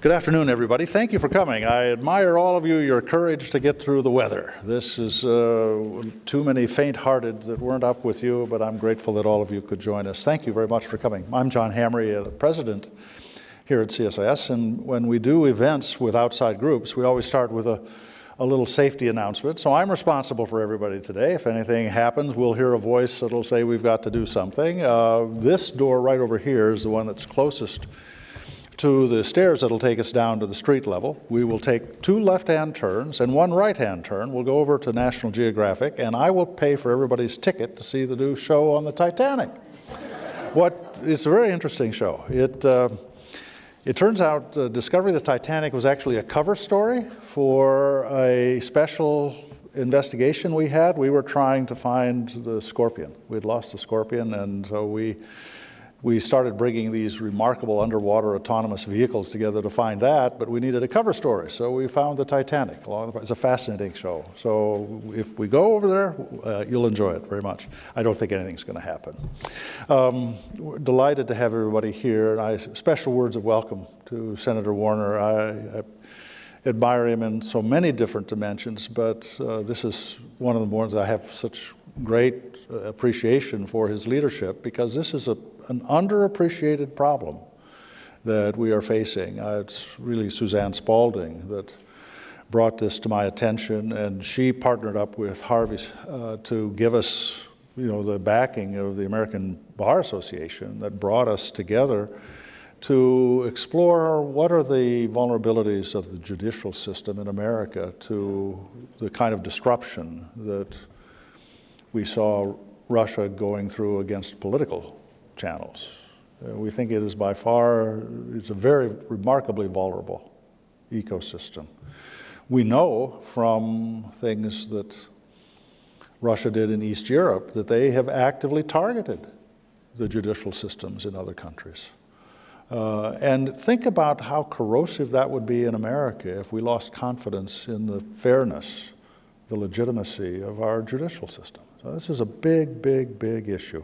Good afternoon, everybody. Thank you for coming. I admire all of you, your courage to get through the weather. This is too many faint-hearted that weren't up with you, but I'm grateful that all of you could join us. Thank you very much for coming. I'm John Hamry, the president here at CSIS, and when we do events with outside groups, we always start with a little safety announcement. So I'm responsible for everybody today. If anything happens, we'll hear a voice that'll say we've got to do something. This door right over here is the one that's closest to the stairs that'll take us down to the street level. We will take 2 left-hand turns and 1 right-hand turn. We'll go over to National Geographic, and I will pay for everybody's ticket to see the new show on the Titanic. It's a very interesting show. It turns out Discovery of the Titanic was actually a cover story for a special investigation we had. We were trying to find the Scorpion. We'd lost the Scorpion, and so we started bringing these remarkable underwater autonomous vehicles together to find that, but we needed a cover story, so we found the Titanic. It's a fascinating show. So if we go over there, you'll enjoy it very much. I don't think anything's going to happen. We're delighted to have everybody here, and special words of welcome to Senator Warner. I admire him in so many different dimensions, but this is one of the ones that I have such great appreciation for his leadership, because this is an underappreciated problem that we are facing. It's really Suzanne Spalding that brought this to my attention, and she partnered up with Harvey to give us, the backing of the American Bar Association that brought us together to explore what are the vulnerabilities of the judicial system in America to the kind of disruption that we saw Russia going through against political channels. We think it is by far, it's a very remarkably vulnerable ecosystem. We know from things that Russia did in East Europe that they have actively targeted the judicial systems in other countries. And think about how corrosive that would be in America if we lost confidence in the fairness, the legitimacy of our judicial system. So this is a big, big, big issue.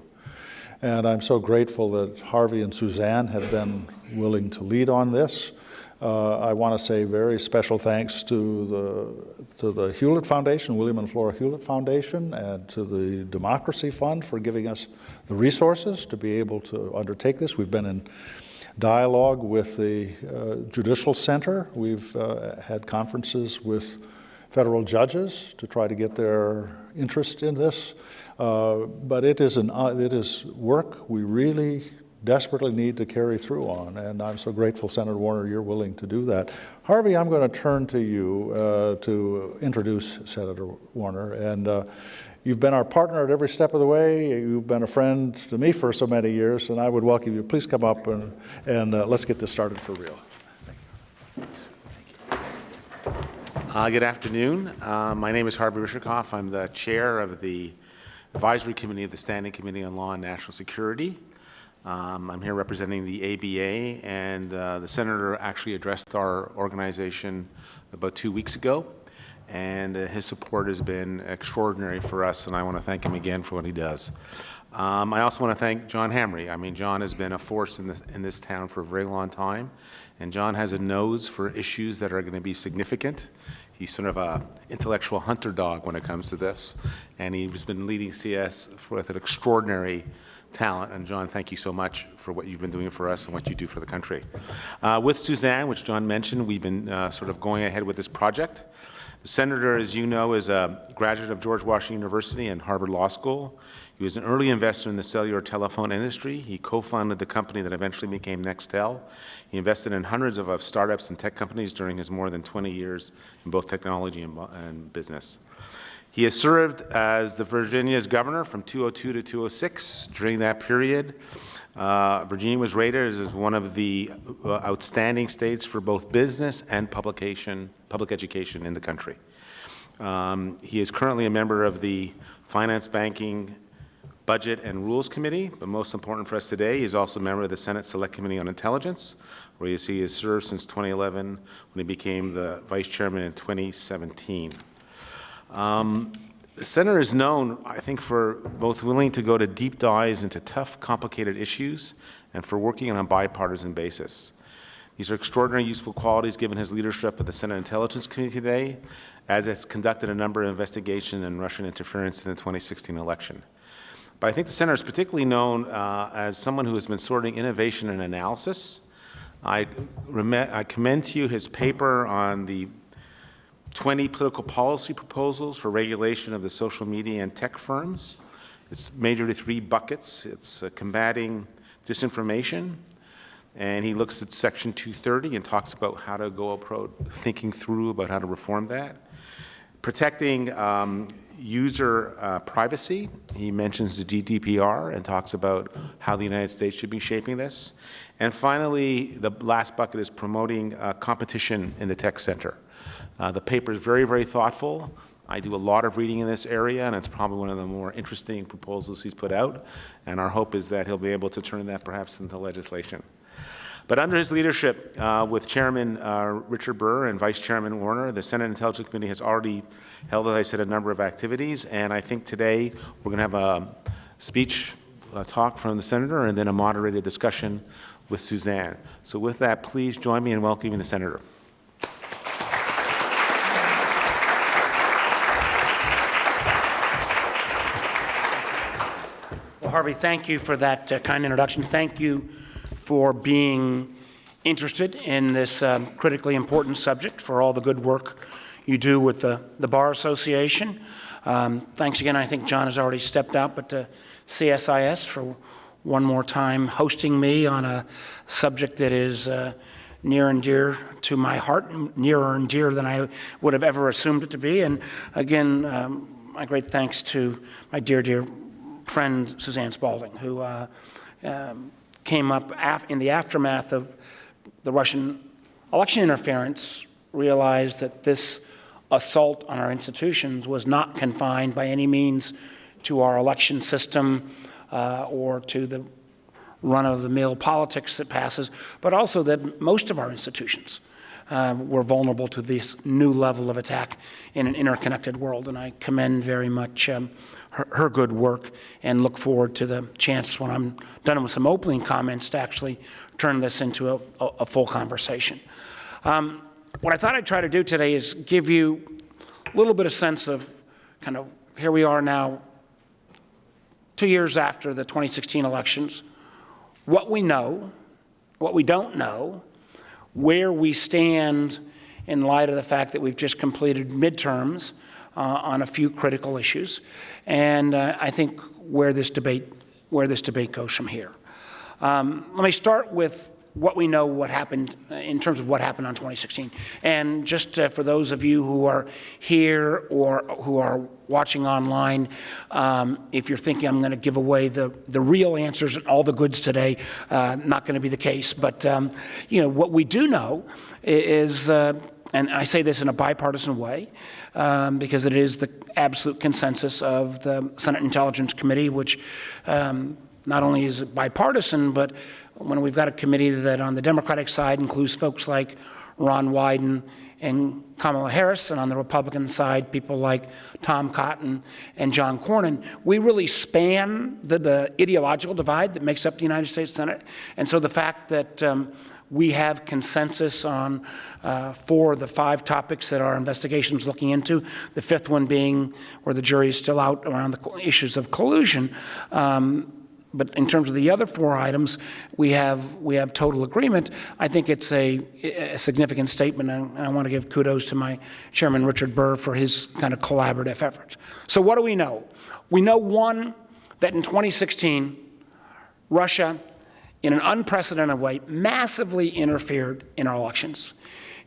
And I'm so grateful that Harvey and Suzanne have been willing to lead on this. I want to say very special thanks to the Hewlett Foundation, William and Flora Hewlett Foundation, and to the Democracy Fund for giving us the resources to be able to undertake this. We've been in dialogue with the Judicial Center. We've had conferences with federal judges to try to get their interest in this. But it is work we really desperately need to carry through on, and I'm so grateful, Senator Warner, you're willing to do that. Harvey, I'm going to turn to you to introduce Senator Warner, and you've been our partner at every step of the way. You've been a friend to me for so many years, and I would welcome you. Please come up and let's get this started for real. Good afternoon. My name is Harvey Risherkoff. I'm the chair of the Advisory Committee of the Standing Committee on Law and National Security. I'm here representing the ABA, and the senator actually addressed our organization about 2 weeks ago, and his support has been extraordinary for us, and I want to thank him again for what he does. I also want to thank John Hamry. I mean, John has been a force in this town for a very long time, and John has a nose for issues that are going to be significant. He's sort of an intellectual hunter dog when it comes to this, and he's been leading CS with an extraordinary talent. And John, thank you so much for what you've been doing for us and what you do for the country. With Suzanne, which John mentioned, we've been sort of going ahead with this project. The senator, as you know, is a graduate of George Washington University and Harvard Law School. He was an early investor in the cellular telephone industry. He co-founded the company that eventually became Nextel. He invested in hundreds of startups and tech companies during his more than 20 years in both technology and business. He has served as the Virginia's governor from 2002 to 2006. During that period, Virginia was rated as one of the outstanding states for both business and public education in the country. He is currently a member of the Finance, Banking, Budget and Rules Committee, but most important for us today, he is also a member of the Senate Select Committee on Intelligence, where he has served since 2011 when he became the vice chairman in 2017. The Senator is known, I think, for both willing to go to deep dives into tough, complicated issues and for working on a bipartisan basis. These are extraordinary useful qualities given his leadership of the Senate Intelligence Committee today, as it's conducted a number of investigations in Russian interference in the 2016 election. But I think the Senator is particularly known as someone who has been sorting innovation and analysis. I commend to you his paper on the 20 political policy proposals for regulation of the social media and tech firms. It's majorly 3 buckets. It's combating disinformation, and he looks at Section 230 and talks about how to go about thinking through about how to reform that. Protecting user privacy. He mentions the GDPR and talks about how the United States should be shaping this. And finally, the last bucket is promoting competition in the tech sector. The paper is very, very thoughtful. I do a lot of reading in this area, and it's probably one of the more interesting proposals he's put out. And our hope is that he'll be able to turn that perhaps into legislation. But under his leadership, with Chairman Richard Burr and Vice Chairman Warner, the Senate Intelligence Committee has already held, as I said, a number of activities. And I think today we're going to have a speech talk from the Senator and then a moderated discussion with Suzanne. So with that, please join me in welcoming the Senator. Well, Harvey, thank you for that kind introduction. Thank you for being interested in this critically important subject, for all the good work you do with the Bar Association. Thanks again. I think John has already stepped out, but to CSIS for one more time hosting me on a subject that is near and dear to my heart, nearer and dearer than I would have ever assumed it to be. And again, my great thanks to my dear, dear friend Suzanne Spalding, who came up in the aftermath of the Russian election interference, realized that this assault on our institutions was not confined by any means to our election system or to the run-of-the-mill politics that passes, but also that most of our institutions were vulnerable to this new level of attack in an interconnected world. And I commend very much her good work and look forward to the chance when I'm done with some opening comments to actually turn this into a full conversation. What I thought I'd try to do today is give you a little bit of sense of kind of here we are now 2 years after the 2016 elections, what we know, what we don't know, where we stand in light of the fact that we've just completed midterms on a few critical issues, and I think where this debate goes from here. Let me start with what we know, what happened in terms of what happened on 2016. And just for those of you who are here or who are watching online, if you're thinking I'm going to give away the real answers and all the goods today, not going to be the case. But you know, what we do know is, and I say this in a bipartisan way, because it is the absolute consensus of the Senate Intelligence Committee, which not only is it bipartisan, but when we've got a committee that on the Democratic side includes folks like Ron Wyden and Kamala Harris, and on the Republican side, people like Tom Cotton and John Cornyn, we really span the ideological divide that makes up the United States Senate. And so the fact that we have consensus on 4 of the 5 topics that our investigation is looking into, the 5th one being where the jury is still out around the issues of collusion. But in terms of the other 4 items, we have total agreement. I think it's a significant statement, and I want to give kudos to my chairman, Richard Burr, for his kind of collaborative efforts. So what do we know? We know, one, that in 2016, Russia, in an unprecedented way, massively interfered in our elections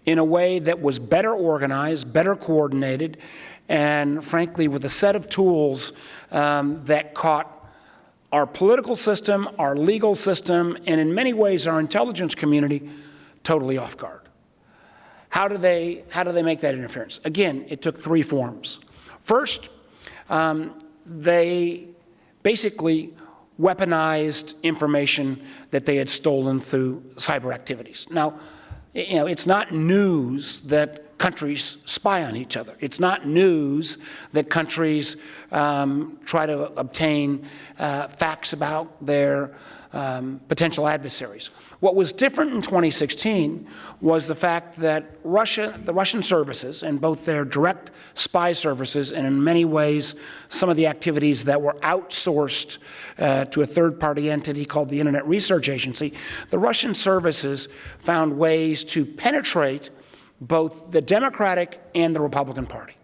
in a way that was better organized, better coordinated, and frankly, with a set of tools that caught our political system, our legal system, and in many ways our intelligence community totally off guard. How do they make that interference? Again, it took 3 forms. First, they basically weaponized information that they had stolen through cyber activities. Now, you know, it's not news that countries spy on each other. It's not news that countries try to obtain facts about their potential adversaries. What was different in 2016 was the fact that the Russian services, and both their direct spy services and in many ways some of the activities that were outsourced to a third-party entity called the Internet Research Agency, the Russian services found ways to penetrate both the Democratic and the Republican Party.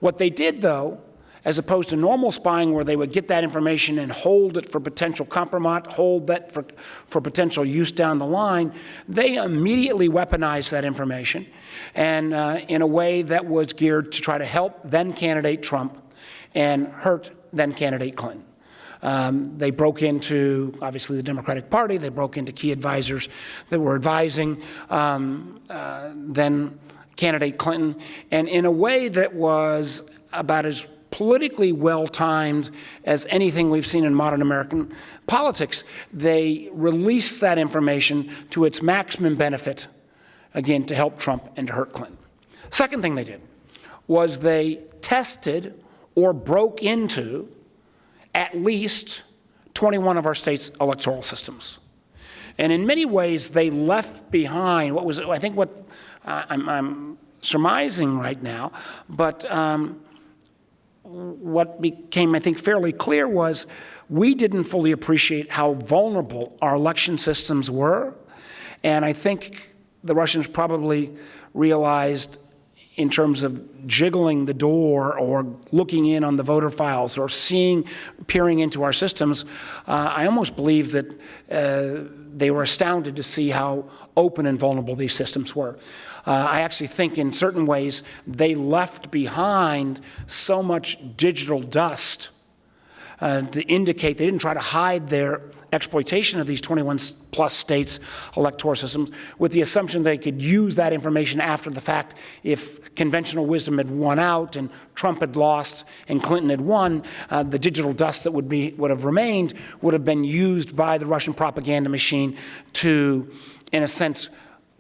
What they did, though, as opposed to normal spying where they would get that information and hold it for potential compromise, hold that for potential use down the line, they immediately weaponized that information and in a way that was geared to try to help then-candidate Trump and hurt then-candidate Clinton. They broke into, obviously, the Democratic Party. They broke into key advisors that were advising then-candidate Clinton, and in a way that was about as politically well-timed as anything we've seen in modern American politics. They released that information to its maximum benefit, again, to help Trump and to hurt Clinton. Second thing they did was they tested or broke into at least 21 of our state's electoral systems. And in many ways, they left behind what was, I think what I'm surmising right now, but what became, I think, fairly clear was we didn't fully appreciate how vulnerable our election systems were. And I think the Russians probably realized, in terms of jiggling the door or looking in on the voter files or peering into our systems, I almost believe that they were astounded to see how open and vulnerable these systems were. I actually think in certain ways they left behind so much digital dust to indicate they didn't try to hide their exploitation of these 21 plus states' electoral systems with the assumption they could use that information after the fact. If conventional wisdom had won out and Trump had lost and Clinton had won, the digital dust that would have remained would have been used by the Russian propaganda machine to, in a sense,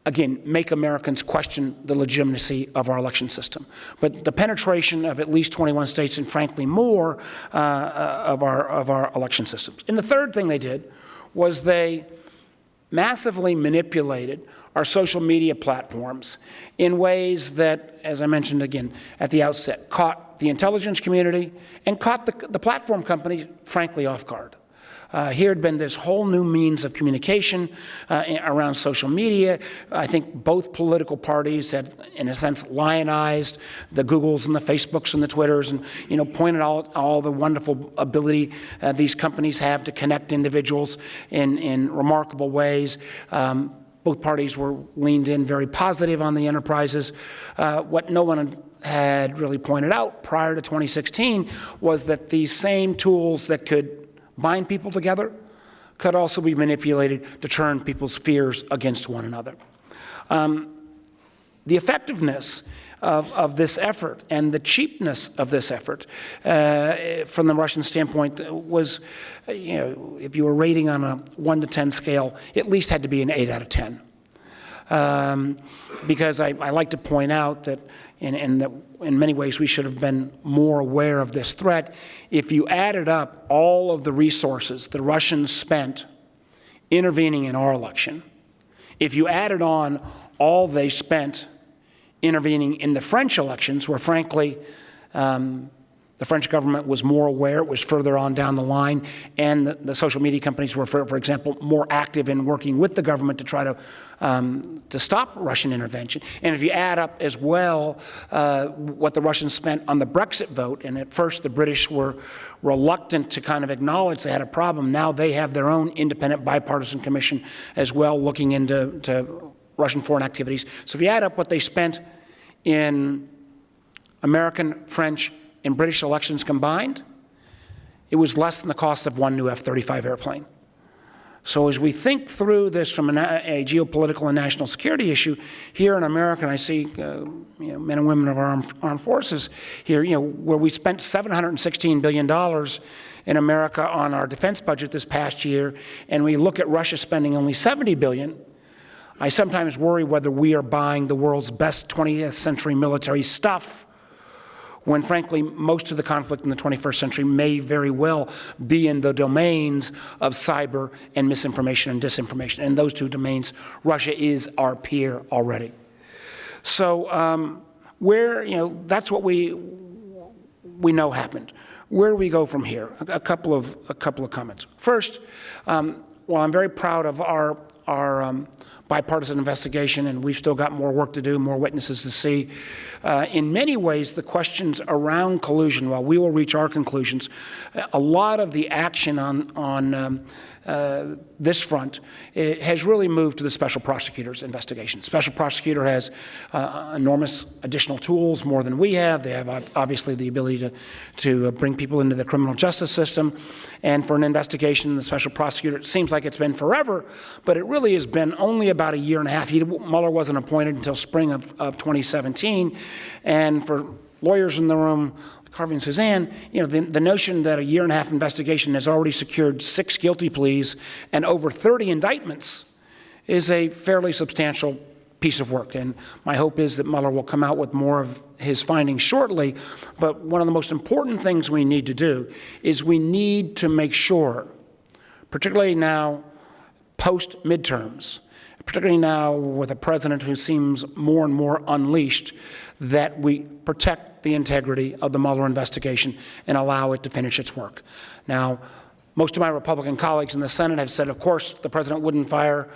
again, make Americans question the legitimacy of our election system. But the penetration of at least 21 states and, frankly, more of our election systems. And the third thing they did was they massively manipulated our social media platforms in ways that, as I mentioned again at the outset, caught the intelligence community and caught the platform companies, frankly, off guard. Here had been this whole new means of communication around social media. I think both political parties had, in a sense, lionized the Googles and the Facebooks and the Twitters and, pointed out all the wonderful ability these companies have to connect individuals in remarkable ways. Both parties were leaned in very positive on the enterprises. What no one had really pointed out prior to 2016 was that these same tools that could bind people together could also be manipulated to turn people's fears against one another. The effectiveness of this effort and the cheapness of this effort from the Russian standpoint was, if you were rating on a 1 to 10 scale, at least had to be an 8 out of 10. Because I like to point out that in many ways we should have been more aware of this threat. If you added up all of the resources the Russians spent intervening in our election, if you added on all they spent intervening in the French elections, where frankly the French government was more aware, it was further on down the line, and the social media companies were, for example, more active in working with the government to try to stop Russian intervention. And if you add up as well what the Russians spent on the Brexit vote, and at first the British were reluctant to kind of acknowledge they had a problem, now they have their own independent bipartisan commission as well looking into Russian foreign activities. So if you add up what they spent in American, French, and British elections combined, it was less than the cost of one new F-35 airplane. So as we think through this from a geopolitical and national security issue, here in America, and I see men and women of our armed forces here, where we spent $716 billion in America on our defense budget this past year, and we look at Russia spending only $70 billion, I sometimes worry whether we are buying the world's best 20th century military stuff, when frankly most of the conflict in the 21st century may very well be in the domains of cyber and misinformation and disinformation. And those two domains, Russia is our peer already. So that's what we know happened. Where do we go from here? A couple of comments. First, while I'm very proud of our bipartisan investigation, and we've still got more work to do, more witnesses to see, in many ways, the questions around collusion, while we will reach our conclusions, a lot of the action on this front has really moved to the special prosecutor's investigation. Special prosecutor has enormous additional tools, more than we have. They have obviously the ability to bring people into the criminal justice system. And for an investigation, the special prosecutor, it seems like it's been forever, but it really has been only about a year and a half. Mueller wasn't appointed until spring of 2017. And for lawyers in the room, Harvey and Suzanne, the notion that a year-and-a-half investigation has already secured 6 guilty pleas and over 30 indictments is a fairly substantial piece of work. And my hope is that Mueller will come out with more of his findings shortly. But one of the most important things we need to do is we need to make sure, particularly now post-midterms, particularly now with a president who seems more and more unleashed, that we protect the integrity of the Mueller investigation and allow it to finish its work. Now, most of my Republican colleagues in the Senate have said, of course, the president wouldn't fire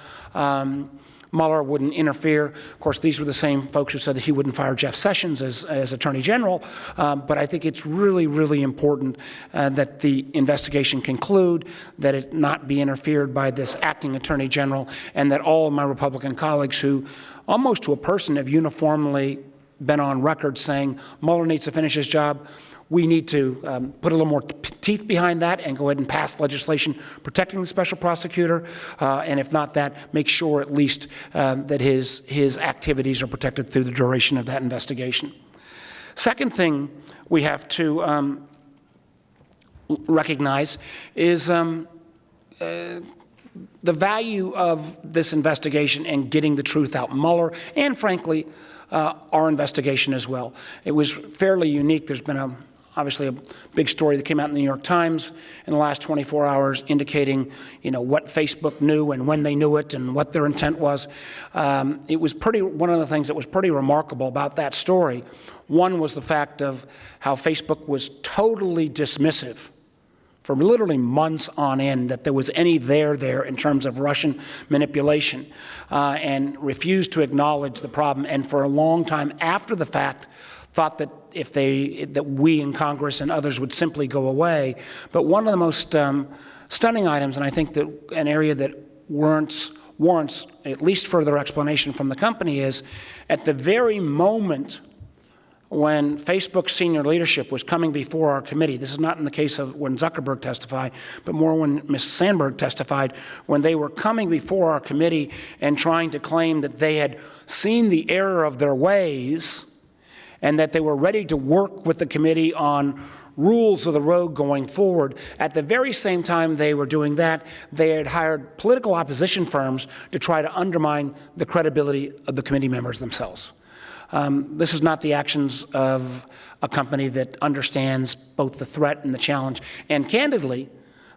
Mueller, wouldn't interfere. Of course, these were the same folks who said that he wouldn't fire Jeff Sessions as Attorney General. But I think it's really, really important that the investigation conclude, that it not be interfered by this acting Attorney General, and that all of my Republican colleagues who, almost to a person, have uniformly been on record saying Mueller needs to finish his job. We need to put a little more teeth behind that and go ahead and pass legislation protecting the special prosecutor, and if not that, make sure at least that his activities are protected through the duration of that investigation. Second thing we have to recognize is the value of this investigation and getting the truth out. Mueller, and frankly, our investigation as well. It was fairly unique. There's been obviously a big story that came out in the New York Times in the last 24 hours indicating, what Facebook knew and when they knew it and what their intent was. It was one of the things that was pretty remarkable about that story. One was the fact of how Facebook was totally dismissive for literally months on end that there was any there in terms of Russian manipulation, and refused to acknowledge the problem, and for a long time after the fact thought that that we in Congress and others would simply go away. But one of the most stunning items, and I think that an area that warrants at least further explanation from the company, is at the very moment when Facebook's senior leadership was coming before our committee, this is not in the case of when Zuckerberg testified, but more when Ms. Sandberg testified, when they were coming before our committee and trying to claim that they had seen the error of their ways and that they were ready to work with the committee on rules of the road going forward. At the very same time they were doing that, they had hired political opposition firms to try to undermine the credibility of the committee members themselves. This is not the actions of a company that understands both the threat and the challenge, and candidly,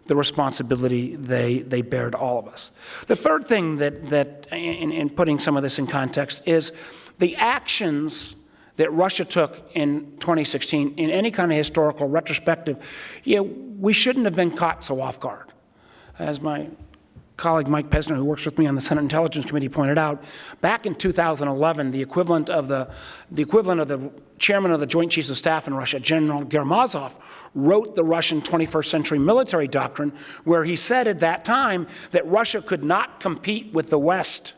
the responsibility they bear to all of us. The third thing that in putting some of this in context is the actions that Russia took in 2016 in any kind of historical retrospective. We shouldn't have been caught so off guard. As my colleague Mike Pesner, who works with me on the Senate Intelligence Committee, pointed out, back in 2011, the equivalent of the chairman of the Joint Chiefs of Staff in Russia, General Germazov, wrote the Russian 21st century military doctrine, where he said at that time that Russia could not compete with the West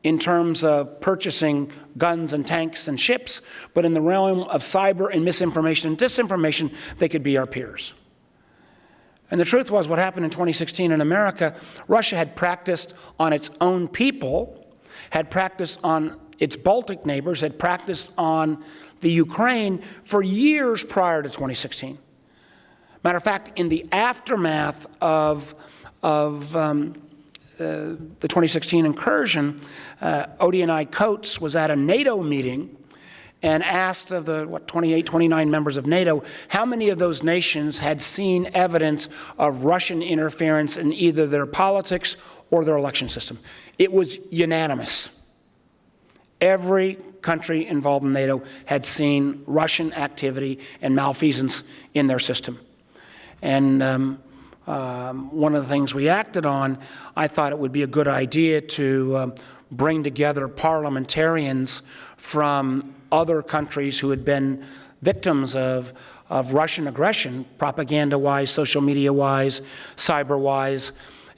in terms of purchasing guns and tanks and ships, but in the realm of cyber and misinformation and disinformation, they could be our peers. And the truth was, what happened in 2016 in America, Russia had practiced on its own people, had practiced on its Baltic neighbors, had practiced on the Ukraine for years prior to 2016. Matter of fact, in the aftermath of the 2016 incursion, ODNI Coates was at a NATO meeting and asked of the, 28, 29 members of NATO, how many of those nations had seen evidence of Russian interference in either their politics or their election system. It was unanimous. Every country involved in NATO had seen Russian activity and malfeasance in their system. And one of the things we acted on, I thought it would be a good idea to bring together parliamentarians from other countries who had been victims of Russian aggression, propaganda-wise, social media-wise, cyber-wise,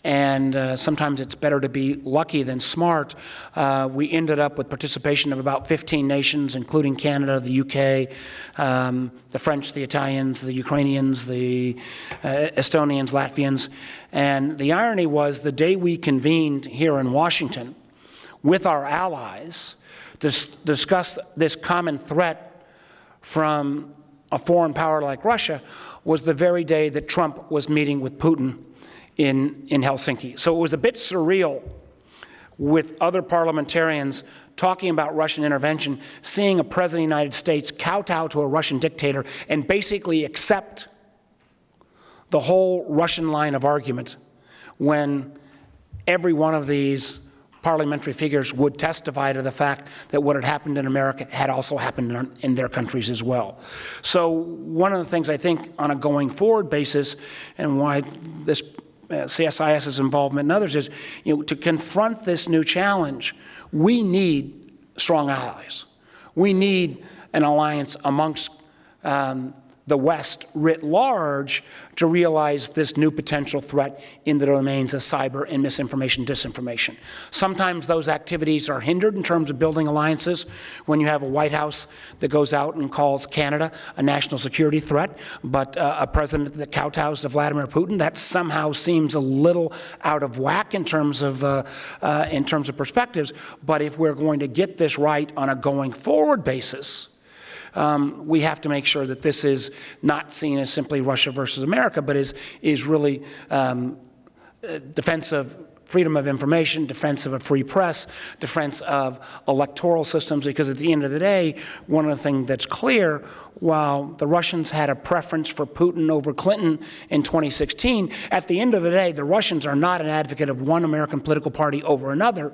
and sometimes it's better to be lucky than smart. We ended up with participation of about 15 nations, including Canada, the UK, the French, the Italians, the Ukrainians, the Estonians, Latvians. And the irony was the day we convened here in Washington with our allies to discuss this common threat from a foreign power like Russia was the very day that Trump was meeting with Putin in Helsinki. So it was a bit surreal with other parliamentarians talking about Russian intervention, seeing a president of the United States kowtow to a Russian dictator and basically accept the whole Russian line of argument when every one of these parliamentary figures would testify to the fact that what had happened in America had also happened in their countries as well. So one of the things I think on a going forward basis, and why this CSIS's involvement and others is, to confront this new challenge, we need strong allies. We need an alliance amongst the West writ large to realize this new potential threat in the domains of cyber and misinformation, disinformation. Sometimes those activities are hindered in terms of building alliances when you have a White House that goes out and calls Canada a national security threat, but a president that kowtows to Vladimir Putin, that somehow seems a little out of whack in terms of perspectives. But if we're going to get this right on a going forward basis, we have to make sure that this is not seen as simply Russia versus America, but is really defense of freedom of information, defense of a free press, defense of electoral systems, because at the end of the day, one of the things that's clear, while the Russians had a preference for Putin over Clinton in 2016, at the end of the day, the Russians are not an advocate of one American political party over another.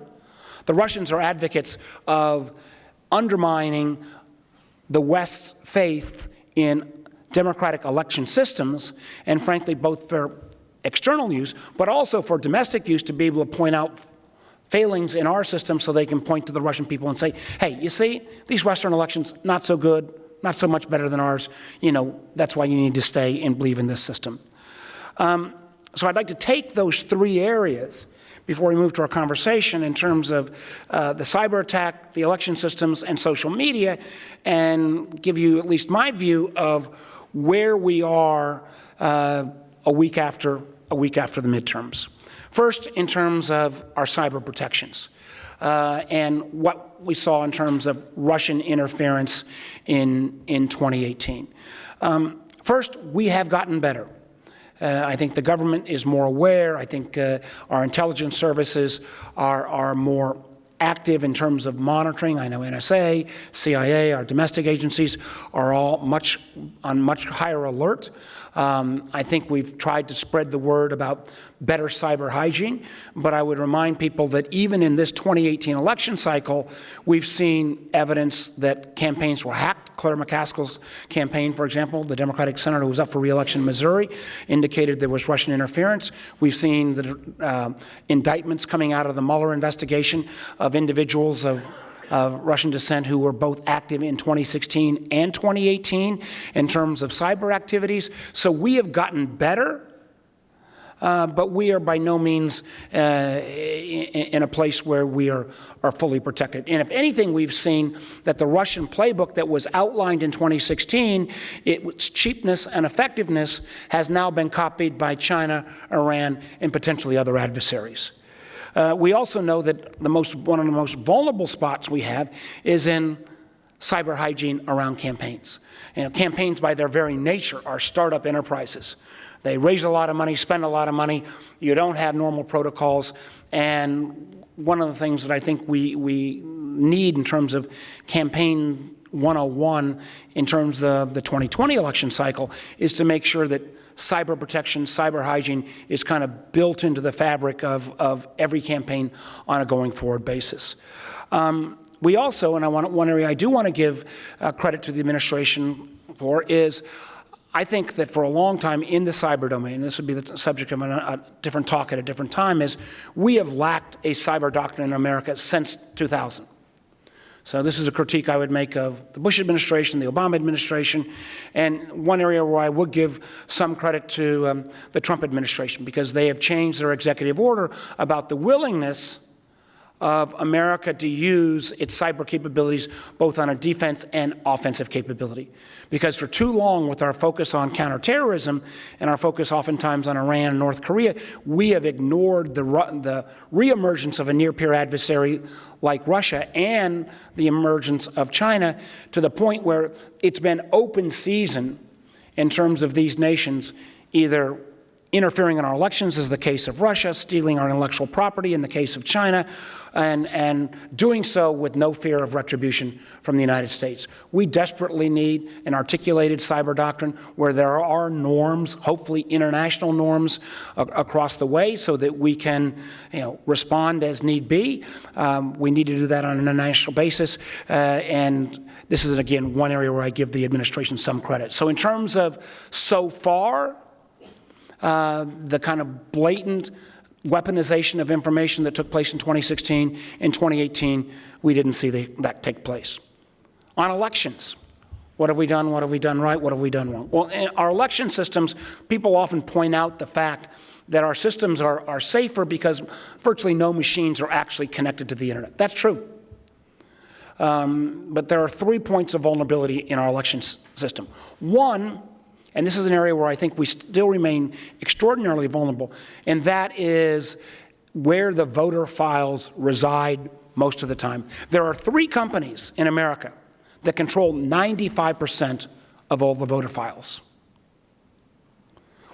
The Russians are advocates of undermining the West's faith in democratic election systems, and frankly, both for external use, but also for domestic use, to be able to point out failings in our system so they can point to the Russian people and say, hey, you see, these Western elections, not so good, not so much better than ours, that's why you need to stay and believe in this system. So I'd like to take those three areas before we move to our conversation in terms of the cyber attack, the election systems, and social media, and give you at least my view of where we are a week after the midterms. First, in terms of our cyber protections and what we saw in terms of Russian interference in 2018. First, we have gotten better. I think the government is more aware. I think our intelligence services are more active in terms of monitoring. I know NSA, CIA, our domestic agencies are all on much higher alert. I think we've tried to spread the word about better cyber hygiene, but I would remind people that even in this 2018 election cycle, we've seen evidence that campaigns were hacked. Claire McCaskill's campaign, for example, the Democratic senator who was up for re-election in Missouri, indicated there was Russian interference. We've seen the indictments coming out of the Mueller investigation of individuals of Russian descent who were both active in 2016 and 2018 in terms of cyber activities. So we have gotten better, but we are by no means in a place where we are fully protected. And if anything, we've seen that the Russian playbook that was outlined in 2016, its cheapness and effectiveness has now been copied by China, Iran, and potentially other adversaries. We also know that one of the most vulnerable spots we have is in cyber hygiene around campaigns. Campaigns by their very nature are startup enterprises. They raise a lot of money, spend a lot of money. You don't have normal protocols. And one of the things that I think we need in terms of campaign 101 in terms of the 2020 election cycle is to make sure that cyber protection, cyber hygiene is kind of built into the fabric of every campaign on a going forward basis. We also, and one area I do want to give credit to the administration for is I think that for a long time in the cyber domain, this would be the subject of a different talk at a different time, is we have lacked a cyber doctrine in America since 2000. So this is a critique I would make of the Bush administration, the Obama administration, and one area where I would give some credit to the Trump administration, because they have changed their executive order about the willingness of America to use its cyber capabilities both on a defense and offensive capability. Because for too long, with our focus on counterterrorism and our focus oftentimes on Iran and North Korea, we have ignored the reemergence of a near-peer adversary like Russia and the emergence of China, to the point where it's been open season in terms of these nations either interfering in our elections, as the case of Russia, stealing our intellectual property in the case of China, and doing so with no fear of retribution from the United States. We desperately need an articulated cyber doctrine where there are norms, hopefully international norms, across the way, so that we can, respond as need be. We need to do that on an international basis, and this is, again, one area where I give the administration some credit. So in terms of so far, the kind of blatant weaponization of information that took place in 2016, in 2018, we didn't see that take place. On elections, what have we done? What have we done right? What have we done wrong? Well, in our election systems, people often point out the fact that our systems are safer because virtually no machines are actually connected to the internet. That's true. But there are 3 points of vulnerability in our election system. One, and this is an area where I think we still remain extraordinarily vulnerable, and that is where the voter files reside most of the time. There are 3 companies in America that control 95% of all the voter files.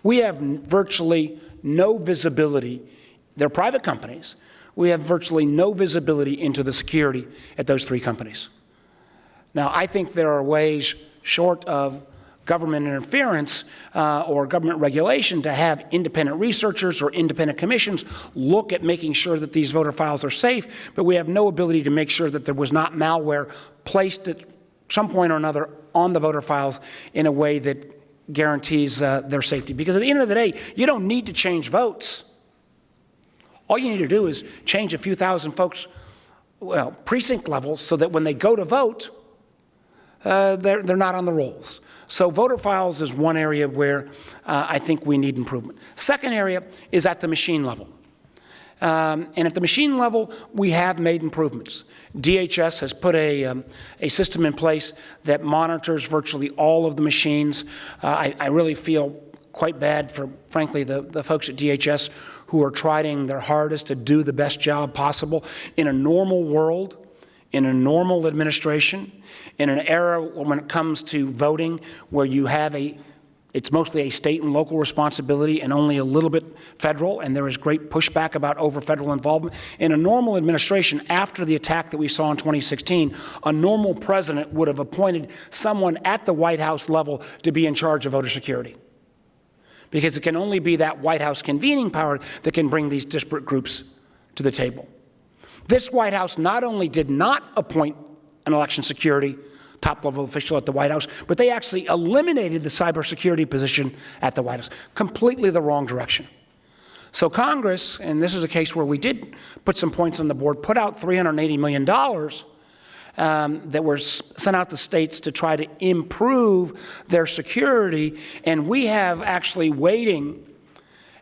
We have virtually no visibility. They're private companies. We have virtually no visibility into the security at those 3 companies. Now, I think there are ways, short of government interference or government regulation, to have independent researchers or independent commissions look at making sure that these voter files are safe, but we have no ability to make sure that there was not malware placed at some point or another on the voter files in a way that guarantees their safety. Because at the end of the day, you don't need to change votes. All you need to do is change a few thousand folks, precinct levels, so that when they go to vote, they're not on the rolls. So voter files is one area where I think we need improvement. Second area is at the machine level. And at the machine level, we have made improvements. DHS has put a system in place that monitors virtually all of the machines. I really feel quite bad for, frankly, the folks at DHS who are trying their hardest to do the best job possible. In a normal world, in a normal administration, in an era when it comes to voting where you have it's mostly a state and local responsibility and only a little bit federal, and there is great pushback about over-federal involvement. In a normal administration, after the attack that we saw in 2016, a normal president would have appointed someone at the White House level to be in charge of voter security. Because it can only be that White House convening power that can bring these disparate groups to the table. This White House not only did not appoint an election security top-level official at the White House, but they actually eliminated the cybersecurity position at the White House. Completely the wrong direction. So Congress, and this is a case where we did put some points on the board, put out $380 million that were sent out to states to try to improve their security, and we have actually waiting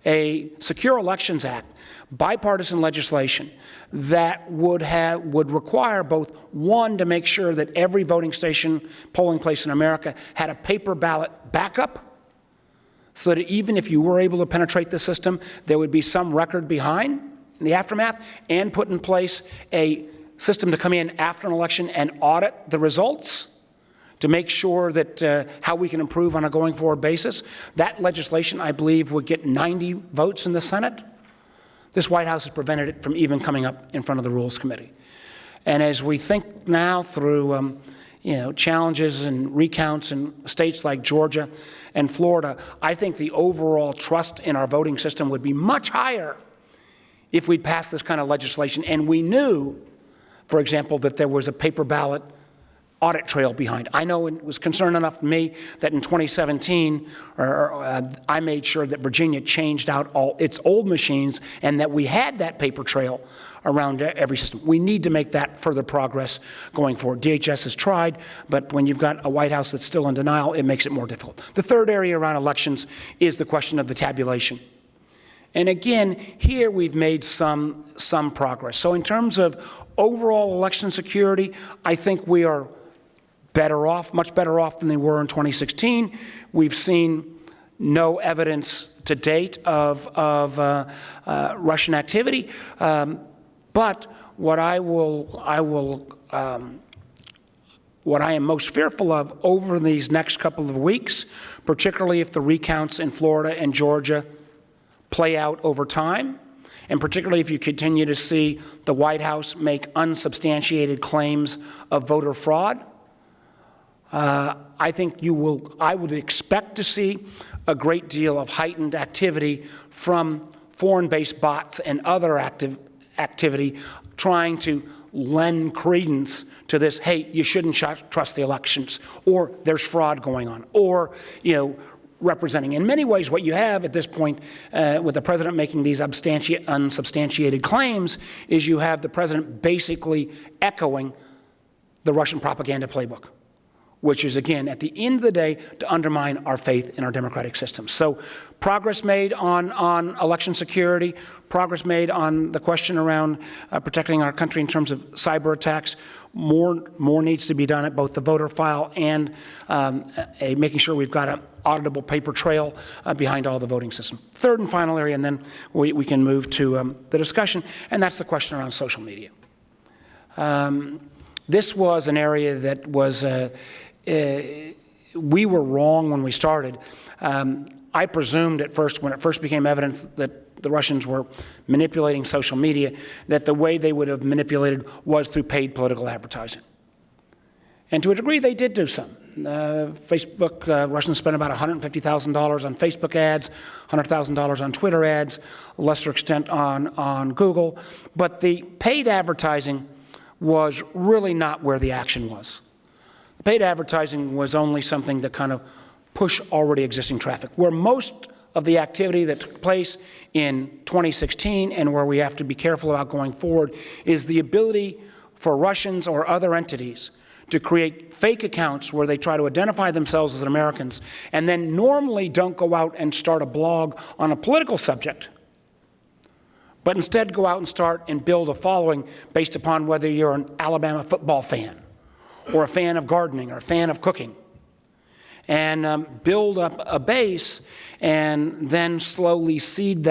a Secure Elections Act, bipartisan legislation that would require both, one, to make sure that every voting station, polling place in America had a paper ballot backup, so that even if you were able to penetrate the system, there would be some record behind in the aftermath, and put in place a system to come in after an election and audit the results to make sure that how we can improve on a going forward basis. That legislation, I believe, would get 90 votes in the Senate. This White House has prevented it from even coming up in front of the Rules Committee. And as we think now through challenges and recounts in states like Georgia and Florida, I think the overall trust in our voting system would be much higher if we'd passed this kind of legislation and we knew, for example, that there was a paper ballot audit trail behind. I know it was concern enough to me that in 2017, I made sure that Virginia changed out all its old machines and that we had that paper trail around every system. We need to make that further progress going forward. DHS has tried, but when you've got a White House that's still in denial, it makes it more difficult. The third area around elections is the question of the tabulation. And again, here we've made some progress. So in terms of overall election security, I think we are better off, much better off than they were in 2016. We've seen no evidence to date of Russian activity. But what I am most fearful of over these next couple of weeks, particularly if the recounts in Florida and Georgia play out over time, and particularly if you continue to see the White House make unsubstantiated claims of voter fraud, I think I would expect to see a great deal of heightened activity from foreign-based bots and other activity trying to lend credence to this, hey, you shouldn't trust the elections, or there's fraud going on, or, representing. In many ways, what you have at this point with the president making these unsubstantiated claims is you have the president basically echoing the Russian propaganda playbook, which is, again, at the end of the day, to undermine our faith in our democratic system. So progress made on election security, progress made on the question around protecting our country in terms of cyber attacks. More needs to be done at both the voter file and making sure we've got an auditable paper trail behind all the voting system. Third and final area, and then we can move to the discussion, and that's the question around social media. This was an area that was we were wrong when we started. I presumed at first, when it first became evident that the Russians were manipulating social media, that the way they would have manipulated was through paid political advertising. And to a degree, they did do some. Facebook, Russians spent about $150,000 on Facebook ads, $100,000 on Twitter ads, a lesser extent on Google. But the paid advertising was really not where the action was. Paid advertising was only something to kind of push already existing traffic. Where most of the activity that took place in 2016 and where we have to be careful about going forward is the ability for Russians or other entities to create fake accounts where they try to identify themselves as Americans and then normally don't go out and start a blog on a political subject, but instead go out and start and build a following based upon whether you're an Alabama football fan or a fan of gardening or a fan of cooking, and build up a base and then slowly seed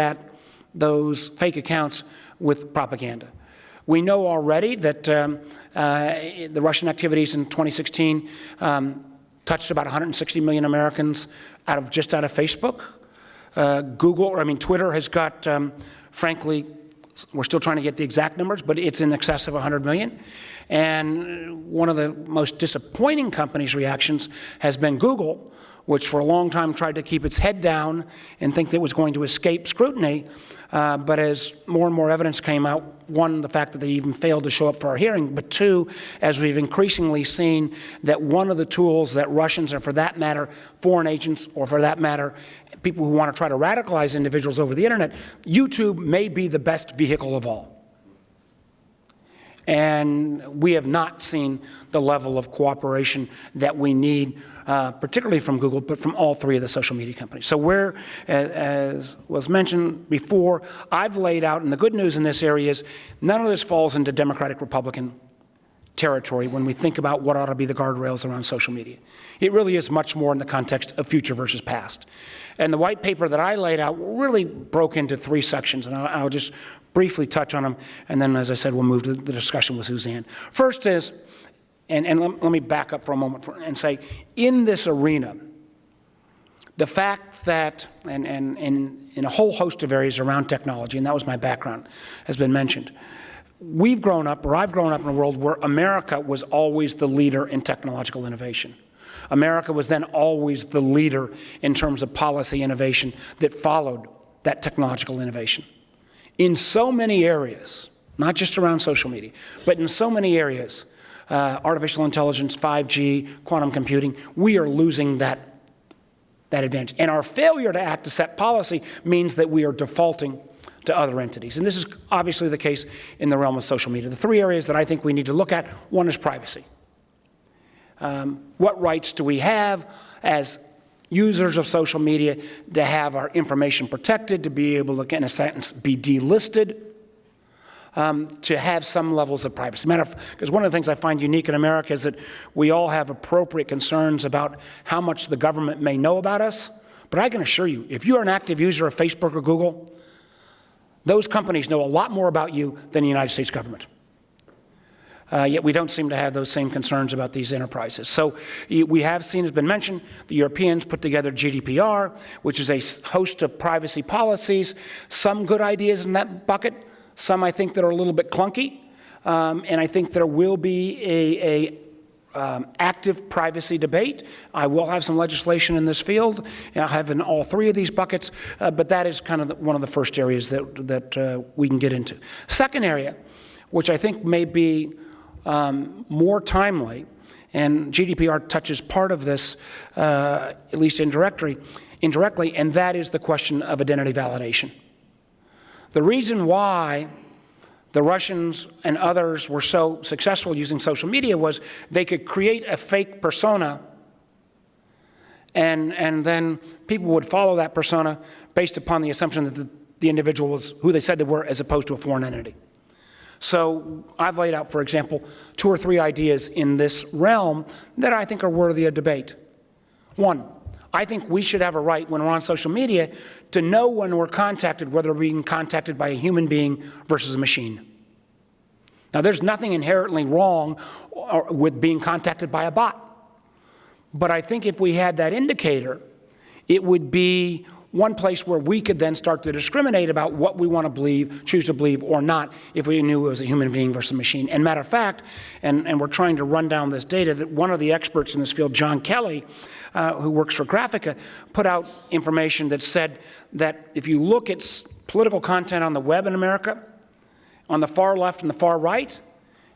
those fake accounts with propaganda. We know already that the Russian activities in 2016 touched about 160 million Americans out of Facebook. Twitter has got, frankly, we're still trying to get the exact numbers, but it's in excess of 100 million. And one of the most disappointing companies' reactions has been Google, which for a long time tried to keep its head down and think that it was going to escape scrutiny. But as more and more evidence came out, one, the fact that they even failed to show up for our hearing, but two, as we've increasingly seen that one of the tools that Russians, and for that matter, foreign agents, or for that matter, people who want to try to radicalize individuals over the internet, YouTube may be the best vehicle of all. And we have not seen the level of cooperation that we need, particularly from Google, but from all three of the social media companies. So where, as was mentioned before, I've laid out, and the good news in this area is none of this falls into Democratic-Republican territory when we think about what ought to be the guardrails around social media. It really is much more in the context of future versus past. And the white paper that I laid out really broke into three sections, and I'll just briefly touch on them, and then, as I said, we'll move to the discussion with Suzanne. First is, and let me back up for a moment and say, in this arena, the fact that, and in a whole host of areas around technology, and that was my background, has been mentioned, we've grown up, or I've grown up in a world where America was always the leader in technological innovation. America was then always the leader in terms of policy innovation that followed that technological innovation. In so many areas, not just around social media, but in so many areas, artificial intelligence, 5G, quantum computing, we are losing that advantage. And our failure to act to set policy means that we are defaulting to other entities. And this is obviously the case in the realm of social media. The three areas that I think we need to look at, one is privacy. What rights do we have as users of social media to have our information protected, to be able to, in a sentence, be delisted, to have some levels of privacy. Because one of the things I find unique in America is that we all have appropriate concerns about how much the government may know about us. But I can assure you, if you're an active user of Facebook or Google, those companies know a lot more about you than the United States government. Yet we don't seem to have those same concerns about these enterprises. So we have seen, as been mentioned, the Europeans put together GDPR, which is a host of privacy policies, some good ideas in that bucket, some I think that are a little bit clunky, and I think there will be a active privacy debate. I will have some legislation in this field. I have in all three of these buckets, but that is kind of one of the first areas that we can get into. Second area, which I think may be more timely, and GDPR touches part of this, at least indirectly, and that is the question of identity validation. The reason why the Russians and others were so successful using social media was they could create a fake persona, and then people would follow that persona based upon the assumption that the individual was who they said they were as opposed to a foreign entity. So I've laid out, for example, 2 or 3 ideas in this realm that I think are worthy of debate. One, I think we should have a right when we're on social media to know when we're contacted, whether we're being contacted by a human being versus a machine. Now, there's nothing inherently wrong with being contacted by a bot. But I think if we had that indicator, it would be one place where we could then start to discriminate about what we want to believe, choose to believe or not, if we knew it was a human being versus a machine. And matter of fact, and we're trying to run down this data, that one of the experts in this field, John Kelly, who works for Graphica, put out information that said that if you look at political content on the web in America, on the far left and the far right,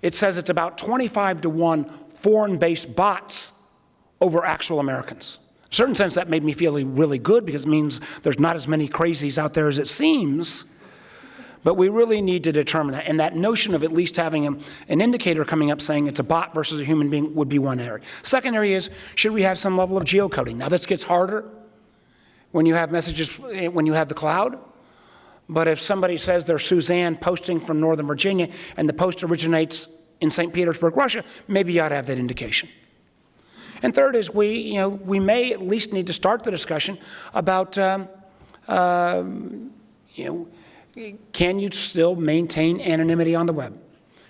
it says it's about 25-to-1 foreign-based bots over actual Americans. In a certain sense, that made me feel really good because it means there's not as many crazies out there as it seems. But we really need to determine that. And that notion of at least having an indicator coming up saying it's a bot versus a human being would be one area. Second area is, should we have some level of geocoding? Now, this gets harder when you have messages, when you have the cloud. But if somebody says they're Suzanne posting from Northern Virginia and the post originates in St. Petersburg, Russia, maybe you ought to have that indication. And third is we may at least need to start the discussion about, can you still maintain anonymity on the web?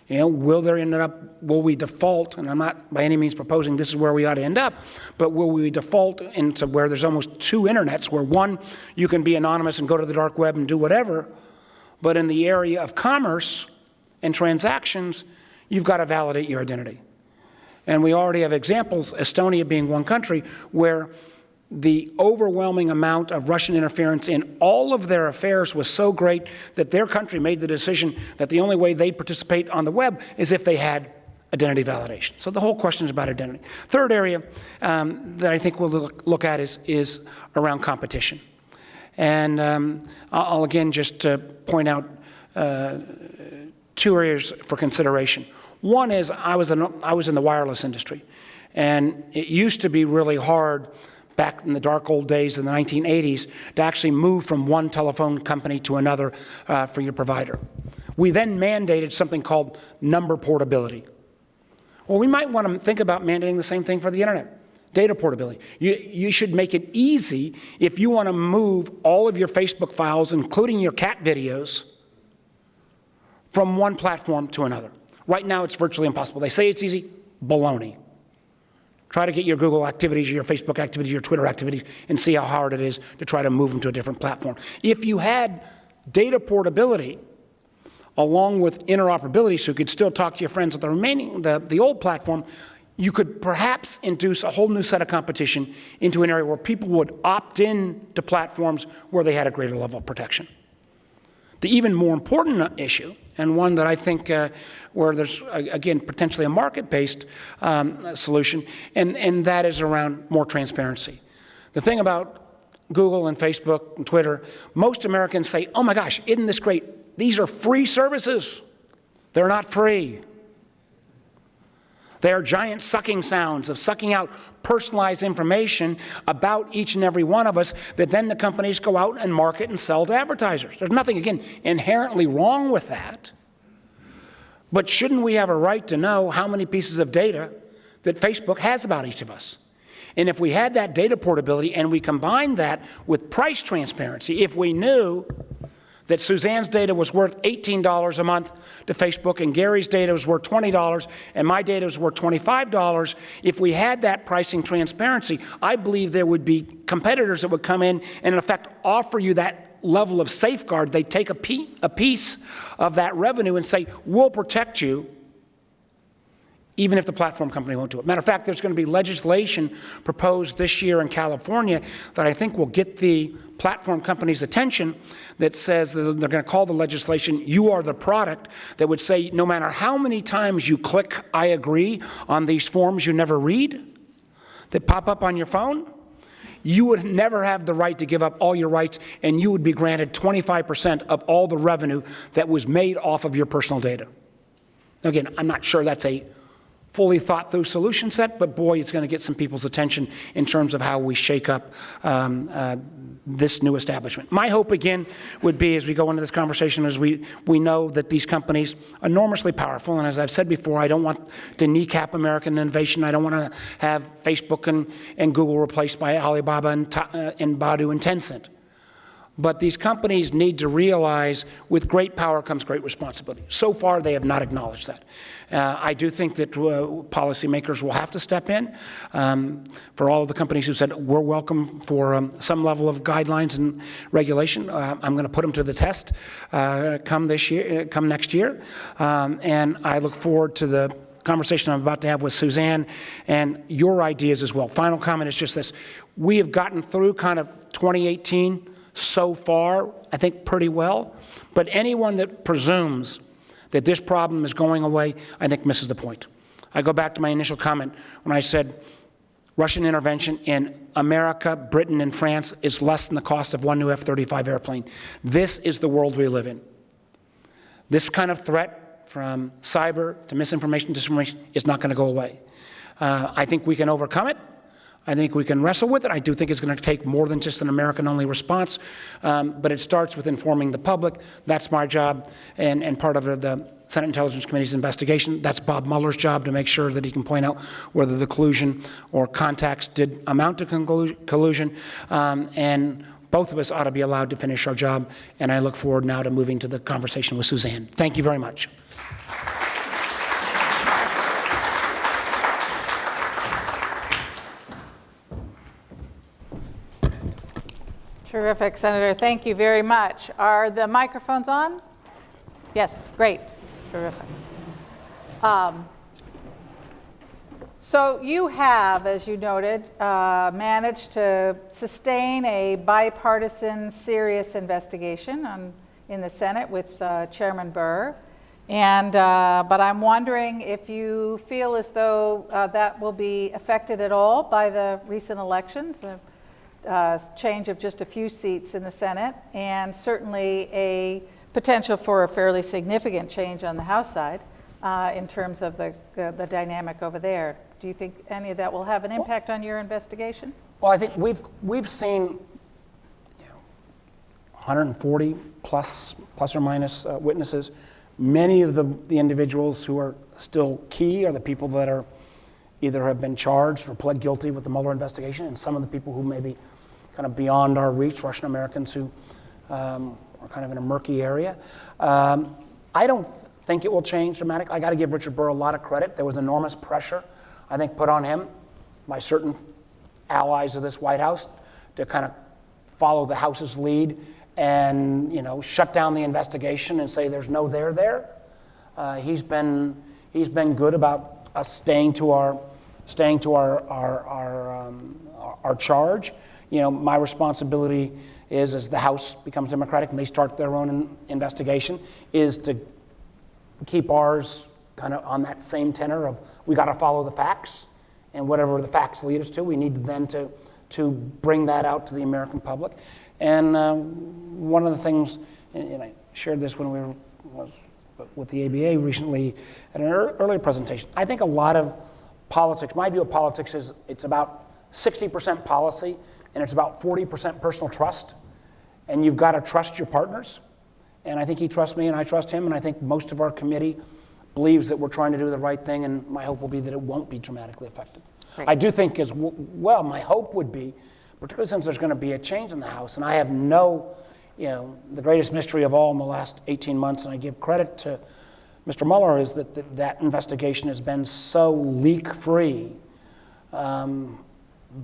Will we default, and I'm not by any means proposing this is where we ought to end up, but will we default into where there's almost 2 internets, where one, you can be anonymous and go to the dark web and do whatever, but in the area of commerce and transactions, you've got to validate your identity. And we already have examples, Estonia being one country, where the overwhelming amount of Russian interference in all of their affairs was so great that their country made the decision that the only way they'd participate on the web is if they had identity validation. So the whole question is about identity. Third area that I think we'll look at is around competition. And I'll again just point out 2 areas for consideration. One is I was in the wireless industry, and it used to be really hard back in the dark old days in the 1980s to actually move from one telephone company to another for your provider. We then mandated something called number portability. Well, we might want to think about mandating the same thing for the internet, data portability. You should make it easy if you want to move all of your Facebook files, including your cat videos, from one platform to another. Right now, it's virtually impossible. They say it's easy. baloney. Try to get your Google activities, your Facebook activities, your Twitter activities, and see how hard it is to try to move them to a different platform. If you had data portability along with interoperability, so you could still talk to your friends with the old platform, you could perhaps induce a whole new set of competition into an area where people would opt in to platforms where they had a greater level of protection. The even more important issue, and one that I think where there's, again, potentially a market-based solution, and that is around more transparency. The thing about Google and Facebook and Twitter, most Americans say, oh my gosh, isn't this great? These are free services. They're not free. They are giant sucking sounds of sucking out personalized information about each and every one of us that then the companies go out and market and sell to advertisers. There's nothing, again, inherently wrong with that. But shouldn't we have a right to know how many pieces of data that Facebook has about each of us? And if we had that data portability and we combined that with price transparency, if we knew that Suzanne's data was worth $18 a month to Facebook and Gary's data was worth $20 and my data was worth $25, if we had that pricing transparency, I believe there would be competitors that would come in and in effect offer you that level of safeguard. They take a piece of that revenue and say, we'll protect you even if the platform company won't do it. Matter of fact, there's going to be legislation proposed this year in California that I think will get the platform companies' attention that says that they're going to call the legislation, you are the product, that would say no matter how many times you click I agree on these forms you never read that pop up on your phone, you would never have the right to give up all your rights and you would be granted 25% of all the revenue that was made off of your personal data. Again, I'm not sure that's a fully thought through solution set, but boy, it's going to get some people's attention in terms of how we shake up this new establishment. My hope, again, would be as we go into this conversation, as we know that these companies are enormously powerful, and as I've said before, I don't want to kneecap American innovation. I don't want to have Facebook and Google replaced by Alibaba and Baidu and Tencent. But these companies need to realize with great power comes great responsibility. So far, they have not acknowledged that. I do think that policymakers will have to step in. For all of the companies who said, we're welcome for some level of guidelines and regulation, I'm going to put them to the test come next year. And I look forward to the conversation I'm about to have with Suzanne and your ideas as well. Final comment is just this. We have gotten through kind of 2018 so far, I think, pretty well. But anyone that presumes that this problem is going away, I think misses the point. I go back to my initial comment when I said Russian intervention in America, Britain, and France is less than the cost of one new F-35 airplane. This is the world we live in. This kind of threat, from cyber to misinformation, disinformation, is not going to go away. I think we can overcome it. I think we can wrestle with it. I do think it's going to take more than just an American-only response, but it starts with informing the public. That's my job, and part of the Senate Intelligence Committee's investigation. That's Bob Mueller's job, to make sure that he can point out whether the collusion or contacts did amount to collusion, and both of us ought to be allowed to finish our job, and I look forward now to moving to the conversation with Suzanne. Thank you very much. Terrific, Senator. Thank you very much. Are the microphones on? Yes, great. Terrific. So you have, as you noted, managed to sustain a bipartisan, serious investigation in the Senate with Chairman Burr. But I'm wondering if you feel as though that will be affected at all by the recent elections. Change of just a few seats in the Senate, and certainly a potential for a fairly significant change on the House side in terms of the dynamic over there. Do you think any of that will have an impact on your investigation? Well, I think we've seen 140 plus or minus witnesses. Many of the individuals who are still key are the people that are either have been charged or pled guilty with the Mueller investigation, and some of the people who may be kind of beyond our reach, Russian Americans who are kind of in a murky area. I don't think it will change dramatically. I got to give Richard Burr a lot of credit. There was enormous pressure, I think, put on him by certain allies of this White House to kind of follow the House's lead and, you know, shut down the investigation and say there's no there. He's been good about us staying to our charge. You know, my responsibility is, as the House becomes Democratic and they start their own investigation, is to keep ours kind of on that same tenor of we got to follow the facts, and whatever the facts lead us to, we need then to bring that out to the American public. And one of the things, and I shared this when we were with the ABA recently at an earlier presentation, I think a lot of politics, my view of politics is it's about 60% policy and it's about 40% personal trust. And you've got to trust your partners. And I think he trusts me and I trust him, and I think most of our committee believes that we're trying to do the right thing, and my hope will be that it won't be dramatically affected. Great. I do think as well, my hope would be, particularly since there's going to be a change in the House, and I have no, you know, the greatest mystery of all in the last 18 months, and I give credit to Mr. Mueller, is that investigation has been so leak-free.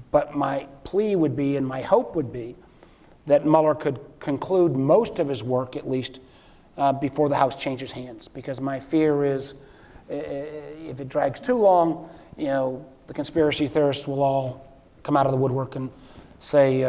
But my plea would be, and my hope would be, that Mueller could conclude most of his work, at least, before the House changes hands. Because my fear is, if it drags too long, you know, the conspiracy theorists will all come out of the woodwork and say,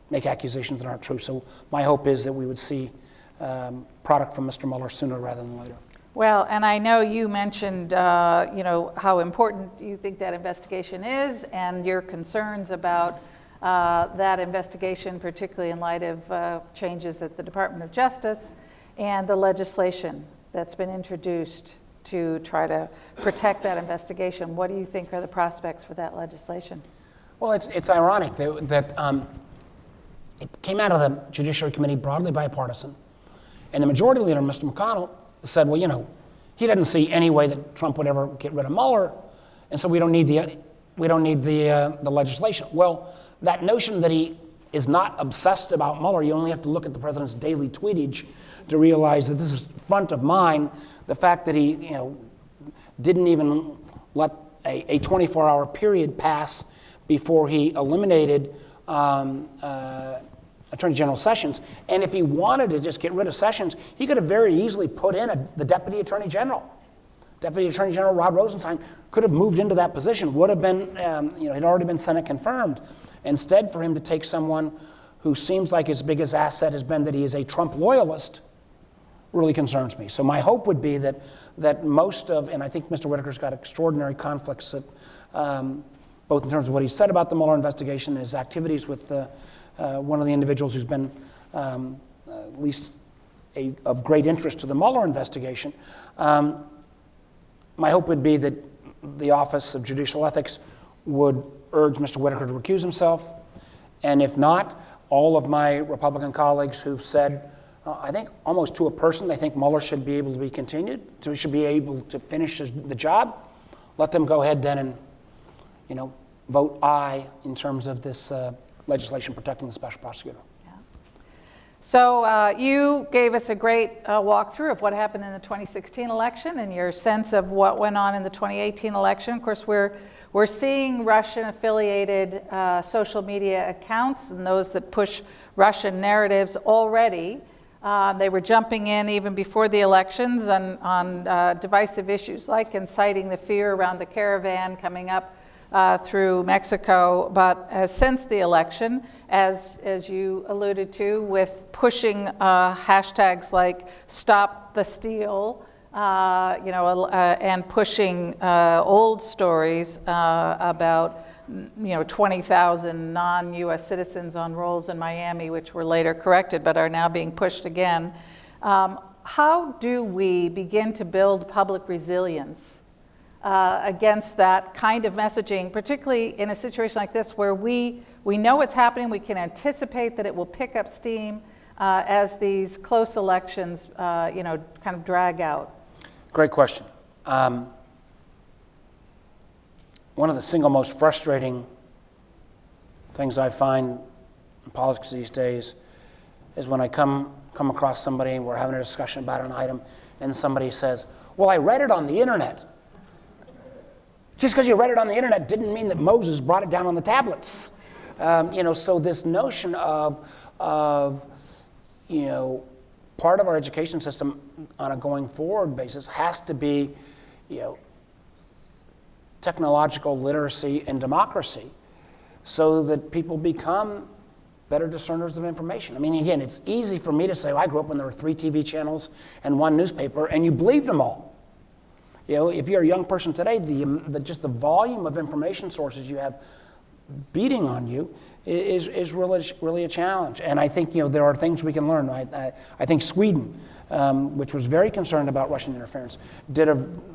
make accusations that aren't true. So my hope is that we would see product from Mr. Mueller sooner rather than later. Well, and I know you mentioned, you know, how important you think that investigation is, and your concerns about that investigation, particularly in light of changes at the Department of Justice and the legislation that's been introduced to try to protect that investigation. What do you think are the prospects for that legislation? Well, it's ironic that it came out of the Judiciary Committee broadly bipartisan, and the majority leader, Mr. McConnell, said, well, you know, he doesn't see any way that Trump would ever get rid of Mueller, and so we don't need the legislation. Well, that notion that he is not obsessed about Mueller, you only have to look at the president's daily tweetage to realize that this is front of mind. The fact that he, you know, didn't even let a 24-hour period pass before he eliminated Attorney General Sessions. And if he wanted to just get rid of Sessions, he could have very easily put in the Deputy Attorney General. Deputy Attorney General Rod Rosenstein could have moved into that position, would have been, you know, had already been Senate confirmed. Instead, for him to take someone who seems like his biggest asset has been that he is a Trump loyalist really concerns me. So my hope would be that most of, and I think Mr. Whitaker's got extraordinary conflicts that, both in terms of what he said about the Mueller investigation and his activities with one of the individuals who's been at least of great interest to the Mueller investigation. My hope would be that the Office of Judicial Ethics would urge Mr. Whitaker to recuse himself, and if not, all of my Republican colleagues who've said, I think almost to a person, they think Mueller should be able to be continued, so he should be able to finish the job, let them go ahead then and, you know, vote aye in terms of this legislation protecting the special prosecutor. Yeah. So you gave us a great walkthrough of what happened in the 2016 election and your sense of what went on in the 2018 election. Of course, we're seeing Russian-affiliated social media accounts and those that push Russian narratives already. They were jumping in even before the elections on divisive issues like inciting the fear around the caravan coming up through Mexico, but since the election, as you alluded to, with pushing hashtags like "Stop the Steal," you know, and pushing old stories about, you know, 20,000 non-U.S. citizens on rolls in Miami, which were later corrected, but are now being pushed again. How do we begin to build public resilience against that kind of messaging, particularly in a situation like this where we know what's happening, we can anticipate that it will pick up steam as these close elections, you know, kind of drag out? Great question. One of the single most frustrating things I find in politics these days is when I come across somebody and we're having a discussion about an item and somebody says, well, I read it on the internet. Just because you read it on the internet didn't mean that Moses brought it down on the tablets. So this notion of part of our education system on a going forward basis has to be, technological literacy and democracy, so that people become better discerners of information. I mean, again, it's easy for me to say, I grew up when there were 3 TV channels and 1 newspaper, and you believed them all. If you're a young person today, just the volume of information sources you have beating on you is really a challenge. And I think there are things we can learn. I think Sweden, which was very concerned about Russian interference,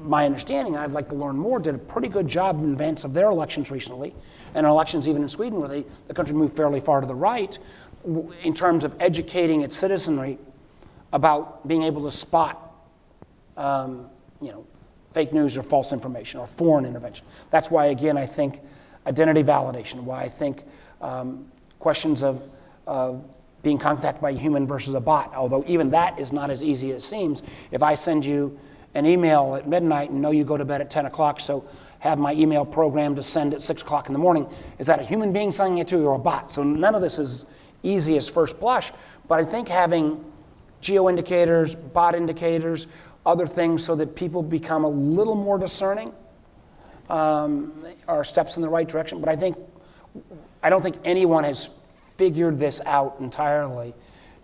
my understanding, I'd like to learn more, did a pretty good job in advance of their elections recently, and elections even in Sweden, where the country moved fairly far to the right, in terms of educating its citizenry about being able to spot, fake news or false information or foreign intervention. That's why, again, I think identity validation, why I think questions of being contacted by a human versus a bot, although even that is not as easy as it seems. If I send you an email at midnight and know you go to bed at 10 o'clock, so have my email programmed to send at 6 o'clock in the morning, is that a human being sending it to you or a bot? So none of this is easy as first blush, but I think having geo indicators, bot indicators, other things so that people become a little more discerning are steps in the right direction. But I don't think anyone has figured this out entirely,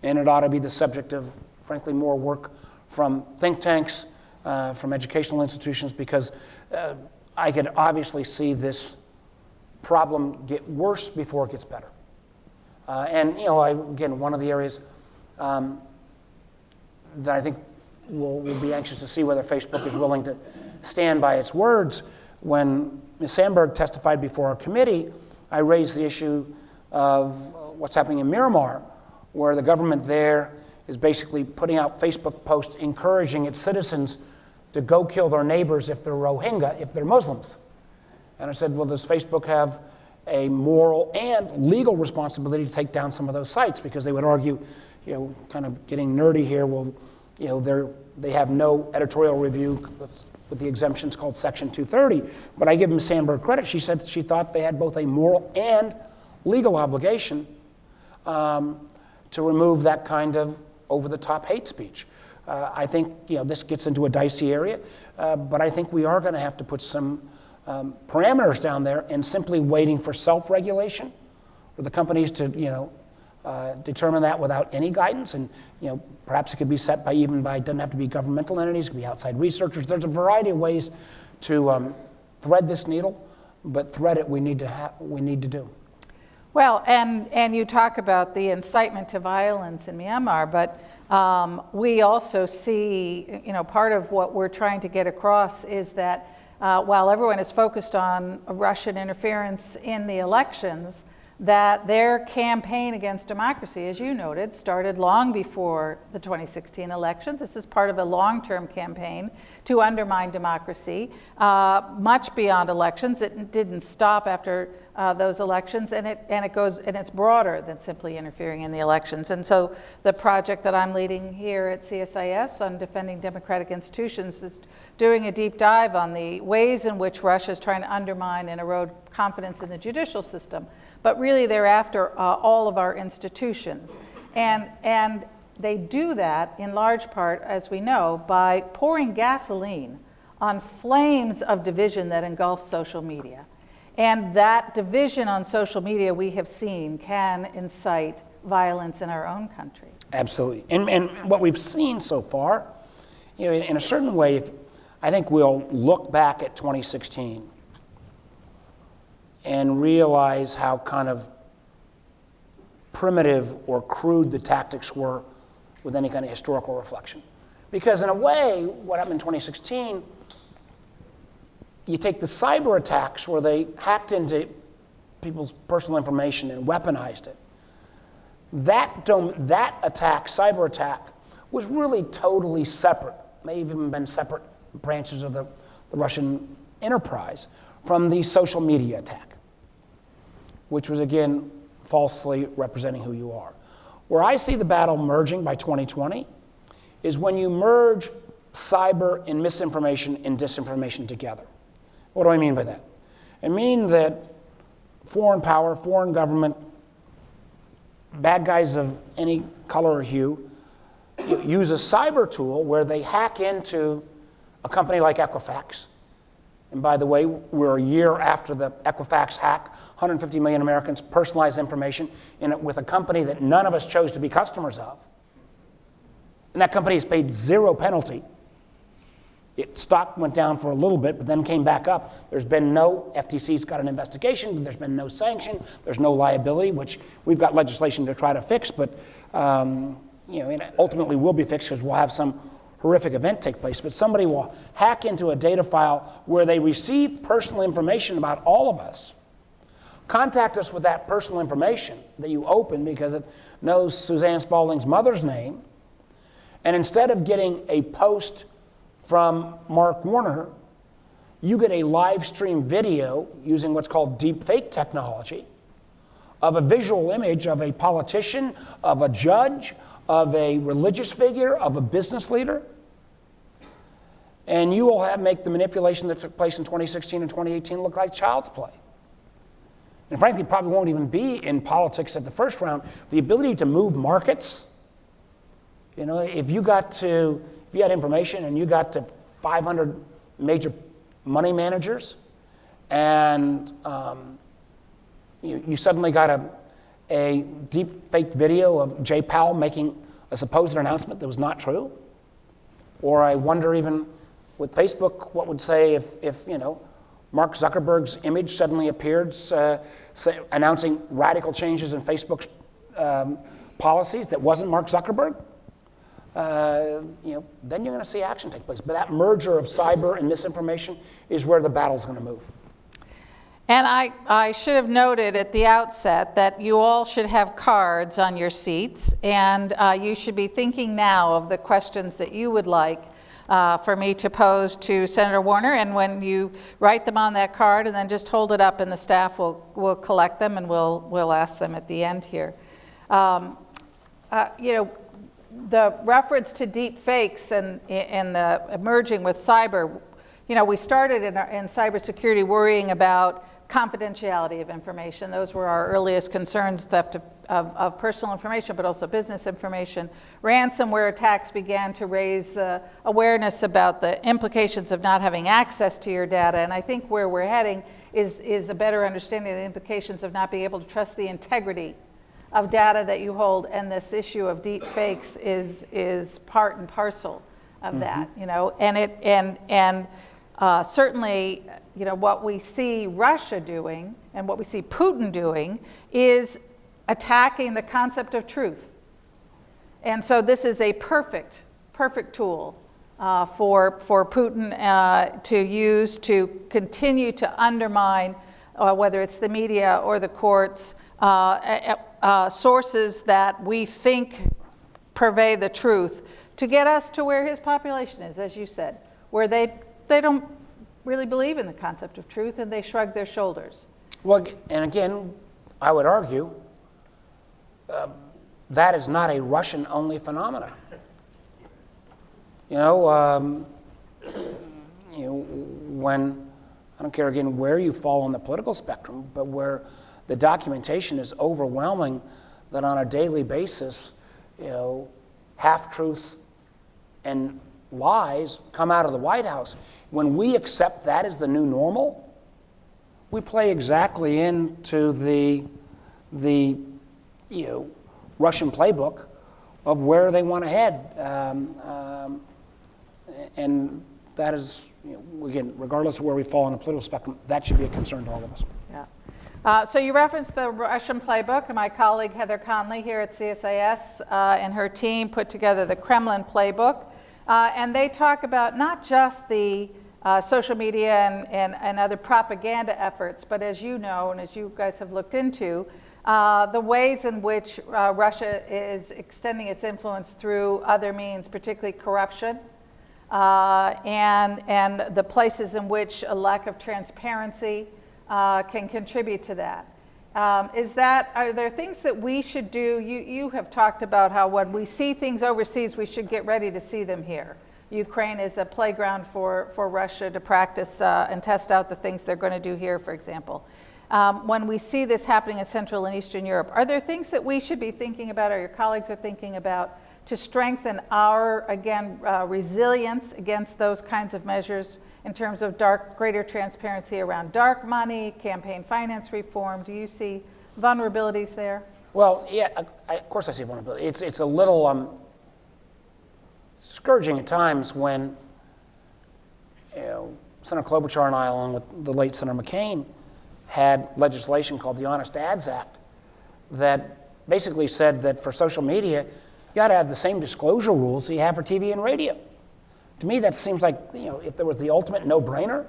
and it ought to be the subject of, frankly, more work from think tanks, from educational institutions, because I could obviously see this problem get worse before it gets better. Again, one of the areas that I think we'll be anxious to see whether Facebook is willing to stand by its words. When Ms. Sandberg testified before our committee, I raised the issue of what's happening in Myanmar, where the government there is basically putting out Facebook posts encouraging its citizens to go kill their neighbors if they're Rohingya, if they're Muslims. And I said, well, does Facebook have a moral and legal responsibility to take down some of those sites? Because they would argue, kind of getting nerdy here, well, they have no editorial review with the exemptions called Section 230. But I give Ms. Sandberg credit. She said she thought they had both a moral and legal obligation to remove that kind of over-the-top hate speech. I think this gets into a dicey area, but I think we are going to have to put some parameters down there, and simply waiting for self-regulation for the companies to determine that without any guidance. And perhaps it could be set by doesn't have to be governmental entities, it could be outside researchers. There's a variety of ways to thread this needle, but thread it we need to do. Well, and you talk about the incitement to violence in Myanmar, but we also see, part of what we're trying to get across is that while everyone is focused on Russian interference in the elections, that their campaign against democracy, as you noted, started long before the 2016 elections. This is part of a long-term campaign to undermine democracy, much beyond elections. It didn't stop after those elections, and it's broader than simply interfering in the elections. And so the project that I'm leading here at CSIS on defending democratic institutions is doing a deep dive on the ways in which Russia is trying to undermine and erode confidence in the judicial system, but really thereafter all of our institutions. And they do that in large part, as we know, by pouring gasoline on flames of division that engulf social media. And that division on social media, we have seen, can incite violence in our own country. Absolutely. And what we've seen so far, in a certain way, I think we'll look back at 2016 and realize how kind of primitive or crude the tactics were with any kind of historical reflection. Because in a way, what happened in 2016, you take the cyber attacks where they hacked into people's personal information and weaponized it. That attack, cyber attack, was really totally separate, may have even been separate branches of the Russian enterprise from the social media attack, which was, again, falsely representing who you are. Where I see the battle merging by 2020 is when you merge cyber and misinformation and disinformation together. What do I mean by that? I mean that foreign power, foreign government, bad guys of any color or hue use a cyber tool where they hack into a company like Equifax. And by the way, we're a year after the Equifax hack, 150 million Americans personalized information with a company that none of us chose to be customers of. And that company has paid zero penalty. Its stock went down for a little bit, but then came back up. There's been no, FTC's got an investigation, there's been no sanction, there's no liability, which we've got legislation to try to fix, but it ultimately will be fixed because we'll have some horrific event take place. But somebody will hack into a data file where they receive personal information about all of us, contact us with that personal information that you open because it knows Suzanne Spalding's mother's name, and instead of getting a post from Mark Warner, you get a live stream video using what's called deep fake technology of a visual image of a politician, of a judge, of a religious figure, of a business leader. And you will make the manipulation that took place in 2016 and 2018 look like child's play. And frankly, probably won't even be in politics at the first round. The ability to move markets, if you had information and you got to 500 major money managers and you suddenly got a deep fake video of Jay Powell making a supposed announcement that was not true. Or I wonder even with Facebook what would say if Mark Zuckerberg's image suddenly appeared announcing radical changes in Facebook's policies that wasn't Mark Zuckerberg. Then you're going to see action take place. But that merger of cyber and misinformation is where the battle's going to move. And I should have noted at the outset that you all should have cards on your seats, and you should be thinking now of the questions that you would like for me to pose to Senator Warner, and when you write them on that card and then just hold it up and the staff will collect them and we'll ask them at the end here. The reference to deep fakes and the emerging with cyber, we started in cybersecurity worrying about confidentiality of information. Those were our earliest concerns, theft of personal information, but also business information. Ransomware attacks began to raise the awareness about the implications of not having access to your data, and I think where we're heading is a better understanding of the implications of not being able to trust the integrity of data that you hold, and this issue of deep fakes is part and parcel of that, and certainly, what we see Russia doing and what we see Putin doing is attacking the concept of truth. And so this is a perfect tool for Putin to use to continue to undermine, whether it's the media or the courts, sources that we think purvey the truth, to get us to where his population is, as you said, where they don't really believe in the concept of truth and they shrug their shoulders. Well, and again, I would argue that is not a Russian-only phenomenon. When, I don't care again where you fall on the political spectrum, but where the documentation is overwhelming that on a daily basis, half-truths and lies come out of the White House. When we accept that as the new normal, we play exactly into the Russian playbook of where they want to head, and that is, again, regardless of where we fall on the political spectrum, that should be a concern to all of us. Yeah. So you referenced the Russian playbook, and my colleague Heather Conley here at CSIS and her team put together the Kremlin playbook. And they talk about not just the social media and other propaganda efforts, but as you know, and as you guys have looked into, the ways in which Russia is extending its influence through other means, particularly corruption, and the places in which a lack of transparency can contribute to that. Are there things that we should do? You have talked about how when we see things overseas, we should get ready to see them here. Ukraine is a playground for Russia to practice and test out the things they're going to do here, for example. When we see this happening in Central and Eastern Europe, are there things that we should be thinking about, or your colleagues are thinking about, to strengthen our, again, resilience against those kinds of measures in terms of greater transparency around dark money, campaign finance reform? Do you see vulnerabilities there? Well, yeah, of course I see vulnerability. It's a little scourging at times when Senator Klobuchar and I, along with the late Senator McCain, had legislation called the Honest Ads Act that basically said that for social media, you got to have the same disclosure rules that you have for TV and radio. To me, that seems like, if there was the ultimate no-brainer,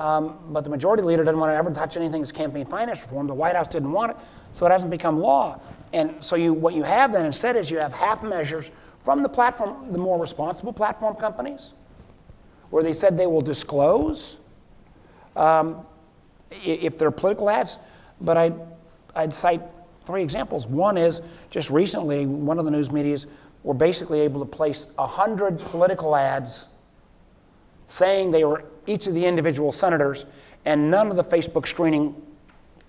but the majority leader didn't want to ever touch anything as campaign finance reform. The White House didn't want it, so it hasn't become law. And so what you have then instead is you have half measures from the platform, the more responsible platform companies, where they said they will disclose if they're political ads. But I'd cite 3 examples. One is just recently, one of the news medias were basically able to place 100 political ads saying they were each of the individual senators, and none of the Facebook screening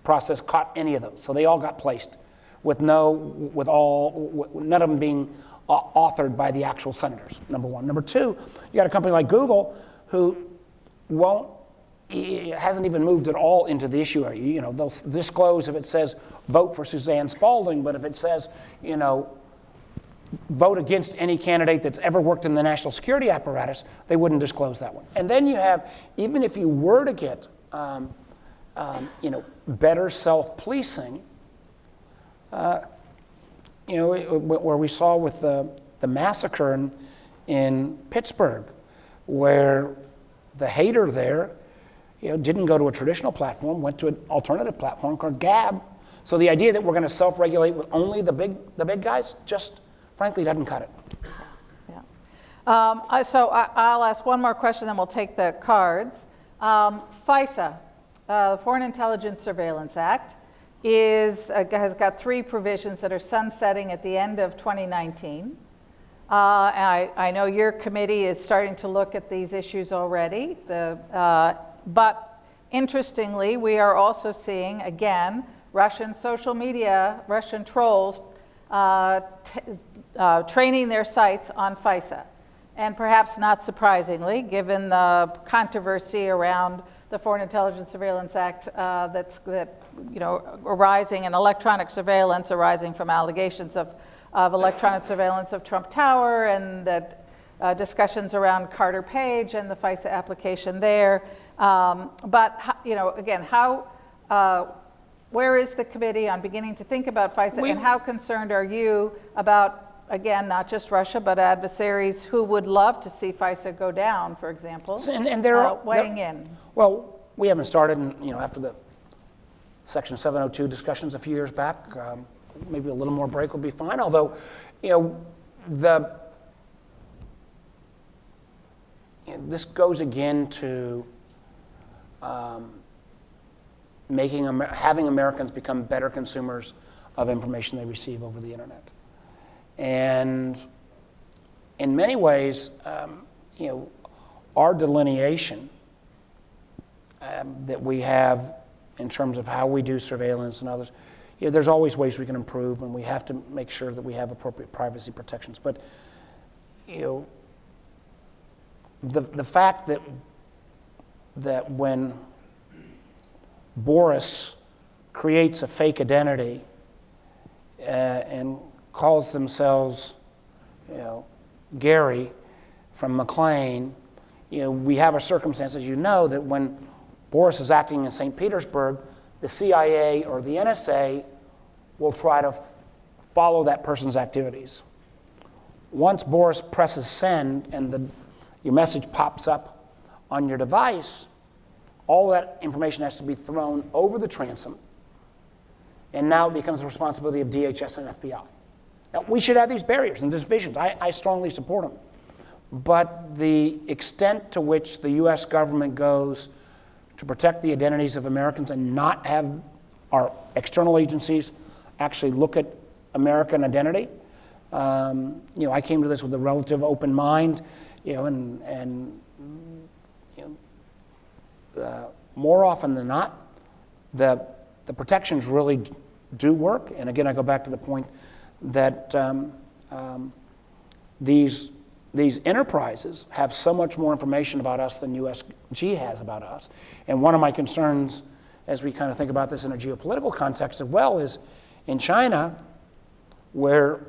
process caught any of those. So they all got placed with none of them being authored by the actual senators, number one. Number two, you got a company like Google who hasn't even moved at all into the issue area. They'll disclose if it says vote for Suzanne Spalding, but if it says, vote against any candidate that's ever worked in the national security apparatus, they wouldn't disclose that one. And then you have, even if you were to get, better self-policing, where we saw with the massacre in Pittsburgh, where the hater there, didn't go to a traditional platform, went to an alternative platform called Gab. So the idea that we're going to self-regulate with only the big guys just frankly doesn't cut it. Yeah. So I'll ask one more question, then we'll take the cards. FISA, the Foreign Intelligence Surveillance Act, has got 3 provisions that are sunsetting at the end of 2019. I know your committee is starting to look at these issues already. But interestingly, we are also seeing, again, Russian social media, Russian trolls training their sites on FISA. And perhaps not surprisingly, given the controversy around the Foreign Intelligence Surveillance Act arising in electronic surveillance arising from allegations of electronic surveillance of Trump Tower, and that discussions around Carter Page and the FISA application there. But again, where is the committee on beginning to think about FISA, and how concerned are you about, again, not just Russia, but adversaries who would love to see FISA go down, for example, weighing in? Well, we haven't started, after the Section 702 discussions a few years back, maybe a little more break would be fine, although, this goes again to having Americans become better consumers of information they receive over the internet. And in many ways, our delineation that we have in terms of how we do surveillance and others, there's always ways we can improve, and we have to make sure that we have appropriate privacy protections. But the fact that when Boris creates a fake identity and calls themselves, Gary from McLean, we have a circumstance, as that when Boris is acting in St. Petersburg, the CIA or the NSA will try to follow that person's activities. Once Boris presses send and your message pops up on your device, all that information has to be thrown over the transom, and now it becomes the responsibility of DHS and FBI. Now, we should have these barriers and divisions. I strongly support them. But the extent to which the U.S. government goes to protect the identities of Americans and not have our external agencies actually look at American identity. I came to this with a relative open mind, and more often than not, the protections really do work. And again, I go back to the point that these enterprises have so much more information about us than USG has about us. And one of my concerns, as we kind of think about this in a geopolitical context as well, is in China, where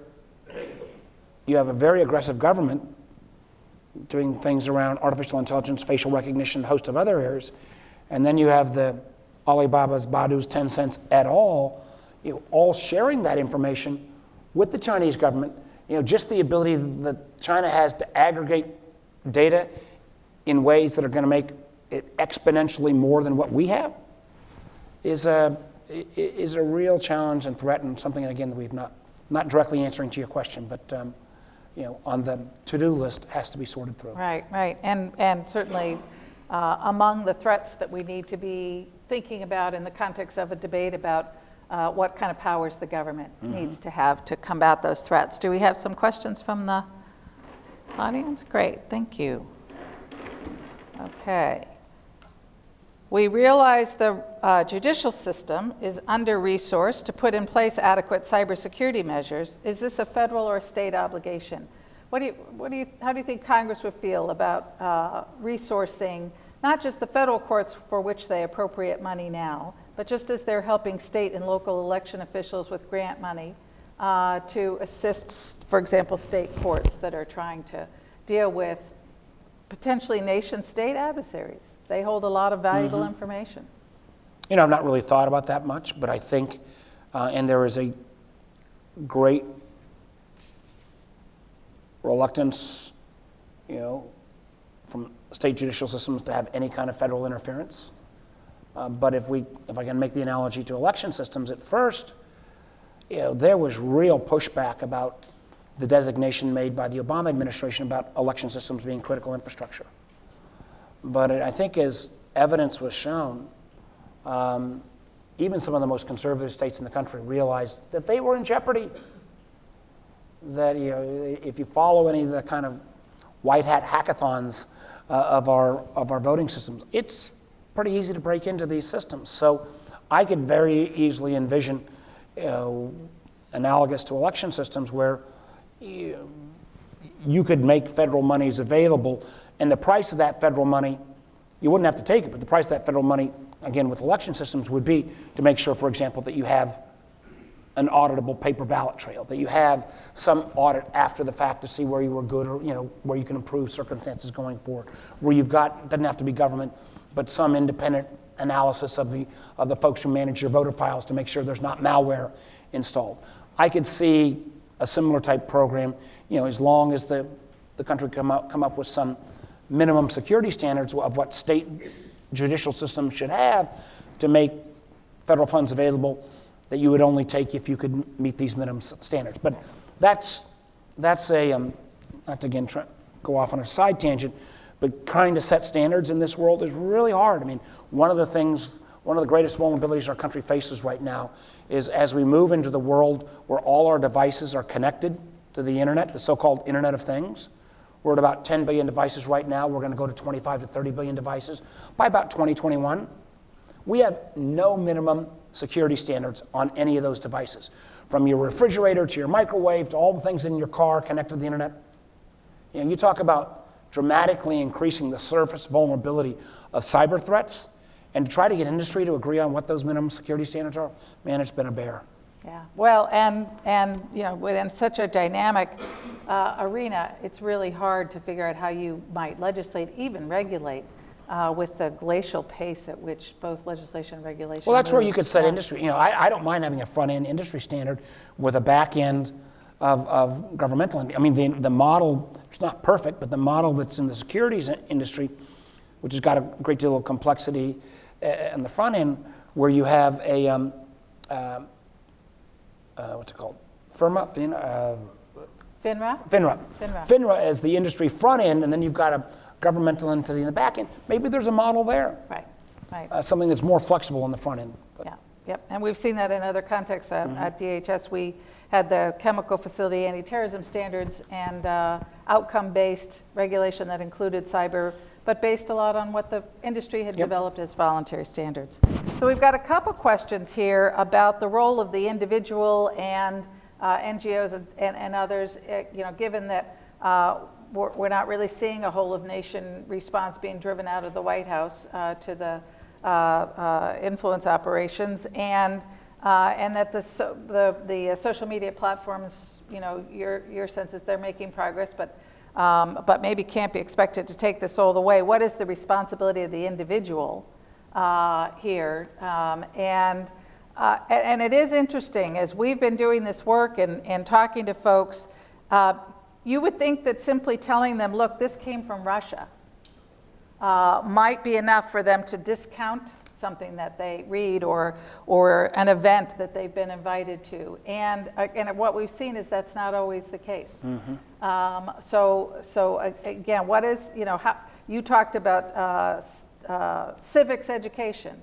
you have a very aggressive government doing things around artificial intelligence, facial recognition, a host of other areas, and then you have the Alibabas, Badu's, Tencents et al., all sharing that information with the Chinese government. Just the ability that China has to aggregate data in ways that are going to make it exponentially more than what we have is a real challenge and threat, and something, again, that we've not directly answering to your question, but on the to-do list has to be sorted through. Right, right. And certainly among the threats that we need to be thinking about in the context of a debate about what kind of powers the government needs to have to combat those threats. Do we have some questions from the audience? Great, thank you. Okay. We realize the judicial system is under-resourced to put in place adequate cybersecurity measures. Is this a federal or a state obligation? How do you think Congress would feel about resourcing not just the federal courts for which they appropriate money now, but just as they're helping state and local election officials with grant money to assist, for example, state courts that are trying to deal with potentially nation-state adversaries? They hold a lot of valuable information. I've not really thought about that much, but I think, and there is a great reluctance, from state judicial systems to have any kind of federal interference. But if I can make the analogy to election systems, at first, there was real pushback about the designation made by the Obama administration about election systems being critical infrastructure. But I think as evidence was shown, even some of the most conservative states in the country realized that they were in jeopardy. That if you follow any of the kind of white hat hackathons of our voting systems, it's pretty easy to break into these systems. So I could very easily envision analogous to election systems where you could make federal monies available, and the price of that federal money, you wouldn't have to take it, but the price of that federal money, again, with election systems would be to make sure, for example, that you have an auditable paper ballot trail, that you have some audit after the fact to see where you were good or where you can improve circumstances going forward, where you've got, doesn't have to be government, but some independent analysis of the folks who manage your voter files to make sure there's not malware installed. I could see a similar type program, as long as the country come up with some minimum security standards of what state judicial systems should have to make federal funds available that you would only take if you could meet these minimum standards. But that's a, not to again go off on a side tangent, but trying to set standards in this world is really hard. I mean, one of the greatest vulnerabilities our country faces right now is as we move into the world where all our devices are connected to the internet, the so-called Internet of Things. We're at about 10 billion devices right now. We're going to go to 25 to 30 billion devices by about 2021. We have no minimum security standards on any of those devices, from your refrigerator to your microwave to all the things in your car connected to the internet. You talk about dramatically increasing the surface vulnerability of cyber threats, and to try to get industry to agree on what those minimum security standards are, man, it's been a bear. Yeah, well, and within such a dynamic arena, it's really hard to figure out how you might legislate, even regulate, with the glacial pace at which both legislation and regulation. Well, that's where you could set industry. I don't mind having a front-end industry standard with a back end of governmental. I mean, the model, it's not perfect, but the model that's in the securities industry, which has got a great deal of complexity in the front end, where you have a what's it called? FINRA? FINRA as the industry front end, and then you've got a governmental entity in the back end. Maybe there's a model there. Right. Something that's more flexible on the front end. Yeah. Yep, and we've seen that in other contexts. At DHS, we had the chemical facility anti-terrorism standards and outcome-based regulation that included cyber, but based a lot on what the industry had developed as voluntary standards. So we've got a couple questions here about the role of the individual and NGOs and others, given that we're not really seeing a whole-of-nation response being driven out of the White House to the influence operations, and that the social media platforms, your sense is they're making progress, but maybe can't be expected to take this all the way. What is the responsibility of the individual here? And it is interesting, as we've been doing this work and talking to folks, you would think that simply telling them, look, this came from Russia, might be enough for them to discount something that they read or an event that they've been invited to. And what we've seen is that's not always the case. So again, what is, how you talked about civics education.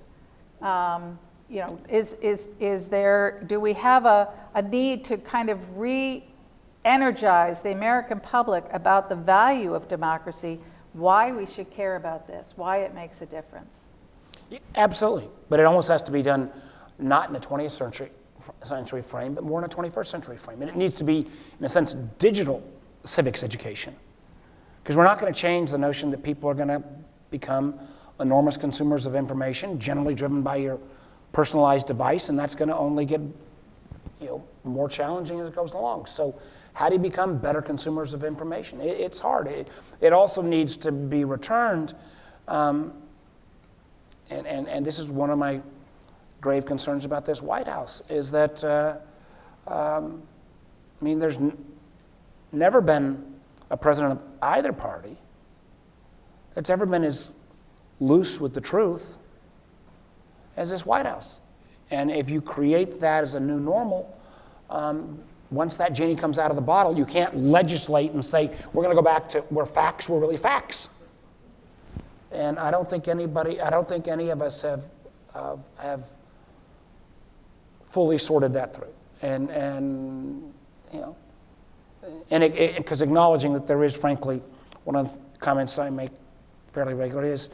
Is there, do we have a need to kind of re-energize the American public about the value of democracy, why we should care about this, why it makes a difference? Absolutely, but it almost has to be done not in a 20th century frame, but more in a 21st century frame. And it needs to be, in a sense, digital civics education. Because we're not going to change the notion that people are going to become enormous consumers of information, generally driven by your personalized device, and that's going to only get more challenging as it goes along. So how do you become better consumers of information? It's hard. It also needs to be returned, and this is one of my grave concerns about this White House, is that, there's never been a president of either party that's ever been as loose with the truth as this White House. And if you create that as a new normal, once that genie comes out of the bottle, you can't legislate and say, we're going to go back to where facts were really facts. And I don't think any of us have fully sorted that through. And because acknowledging that there is, frankly, one of the comments I make fairly regularly is,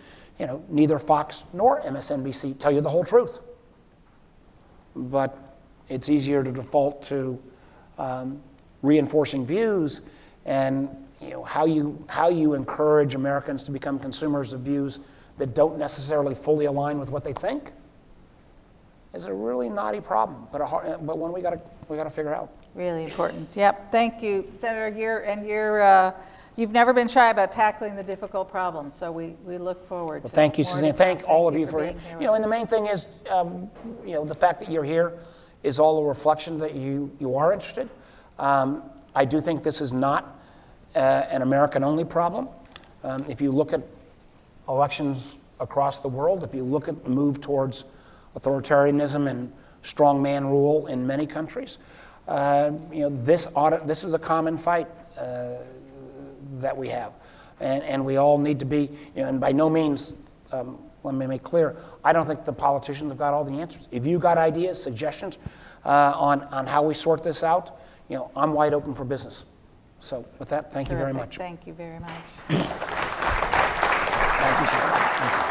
neither Fox nor MSNBC tell you the whole truth. But it's easier to default to reinforcing views, and how you encourage Americans to become consumers of views that don't necessarily fully align with what they think is a really knotty problem, but one we got to figure out. Really important. Yep. Thank you, Senator. You've never been shy about tackling the difficult problems, so we look forward to. Thank you, Suzanne. Thank all of you for being here. And the main thing is, the fact that you're here is all a reflection that you are interested. I do think this is not an American-only problem. If you look at elections across the world, if you look at the move towards authoritarianism and strongman rule in many countries, this is a common fight that we have, and we all need to be. And by no means, let me make clear, I don't think the politicians have got all the answers. If you got ideas, suggestions on how we sort this out, I'm wide open for business. So with that, thank you very much. Thank you very much. Thank you, sir. Thank you.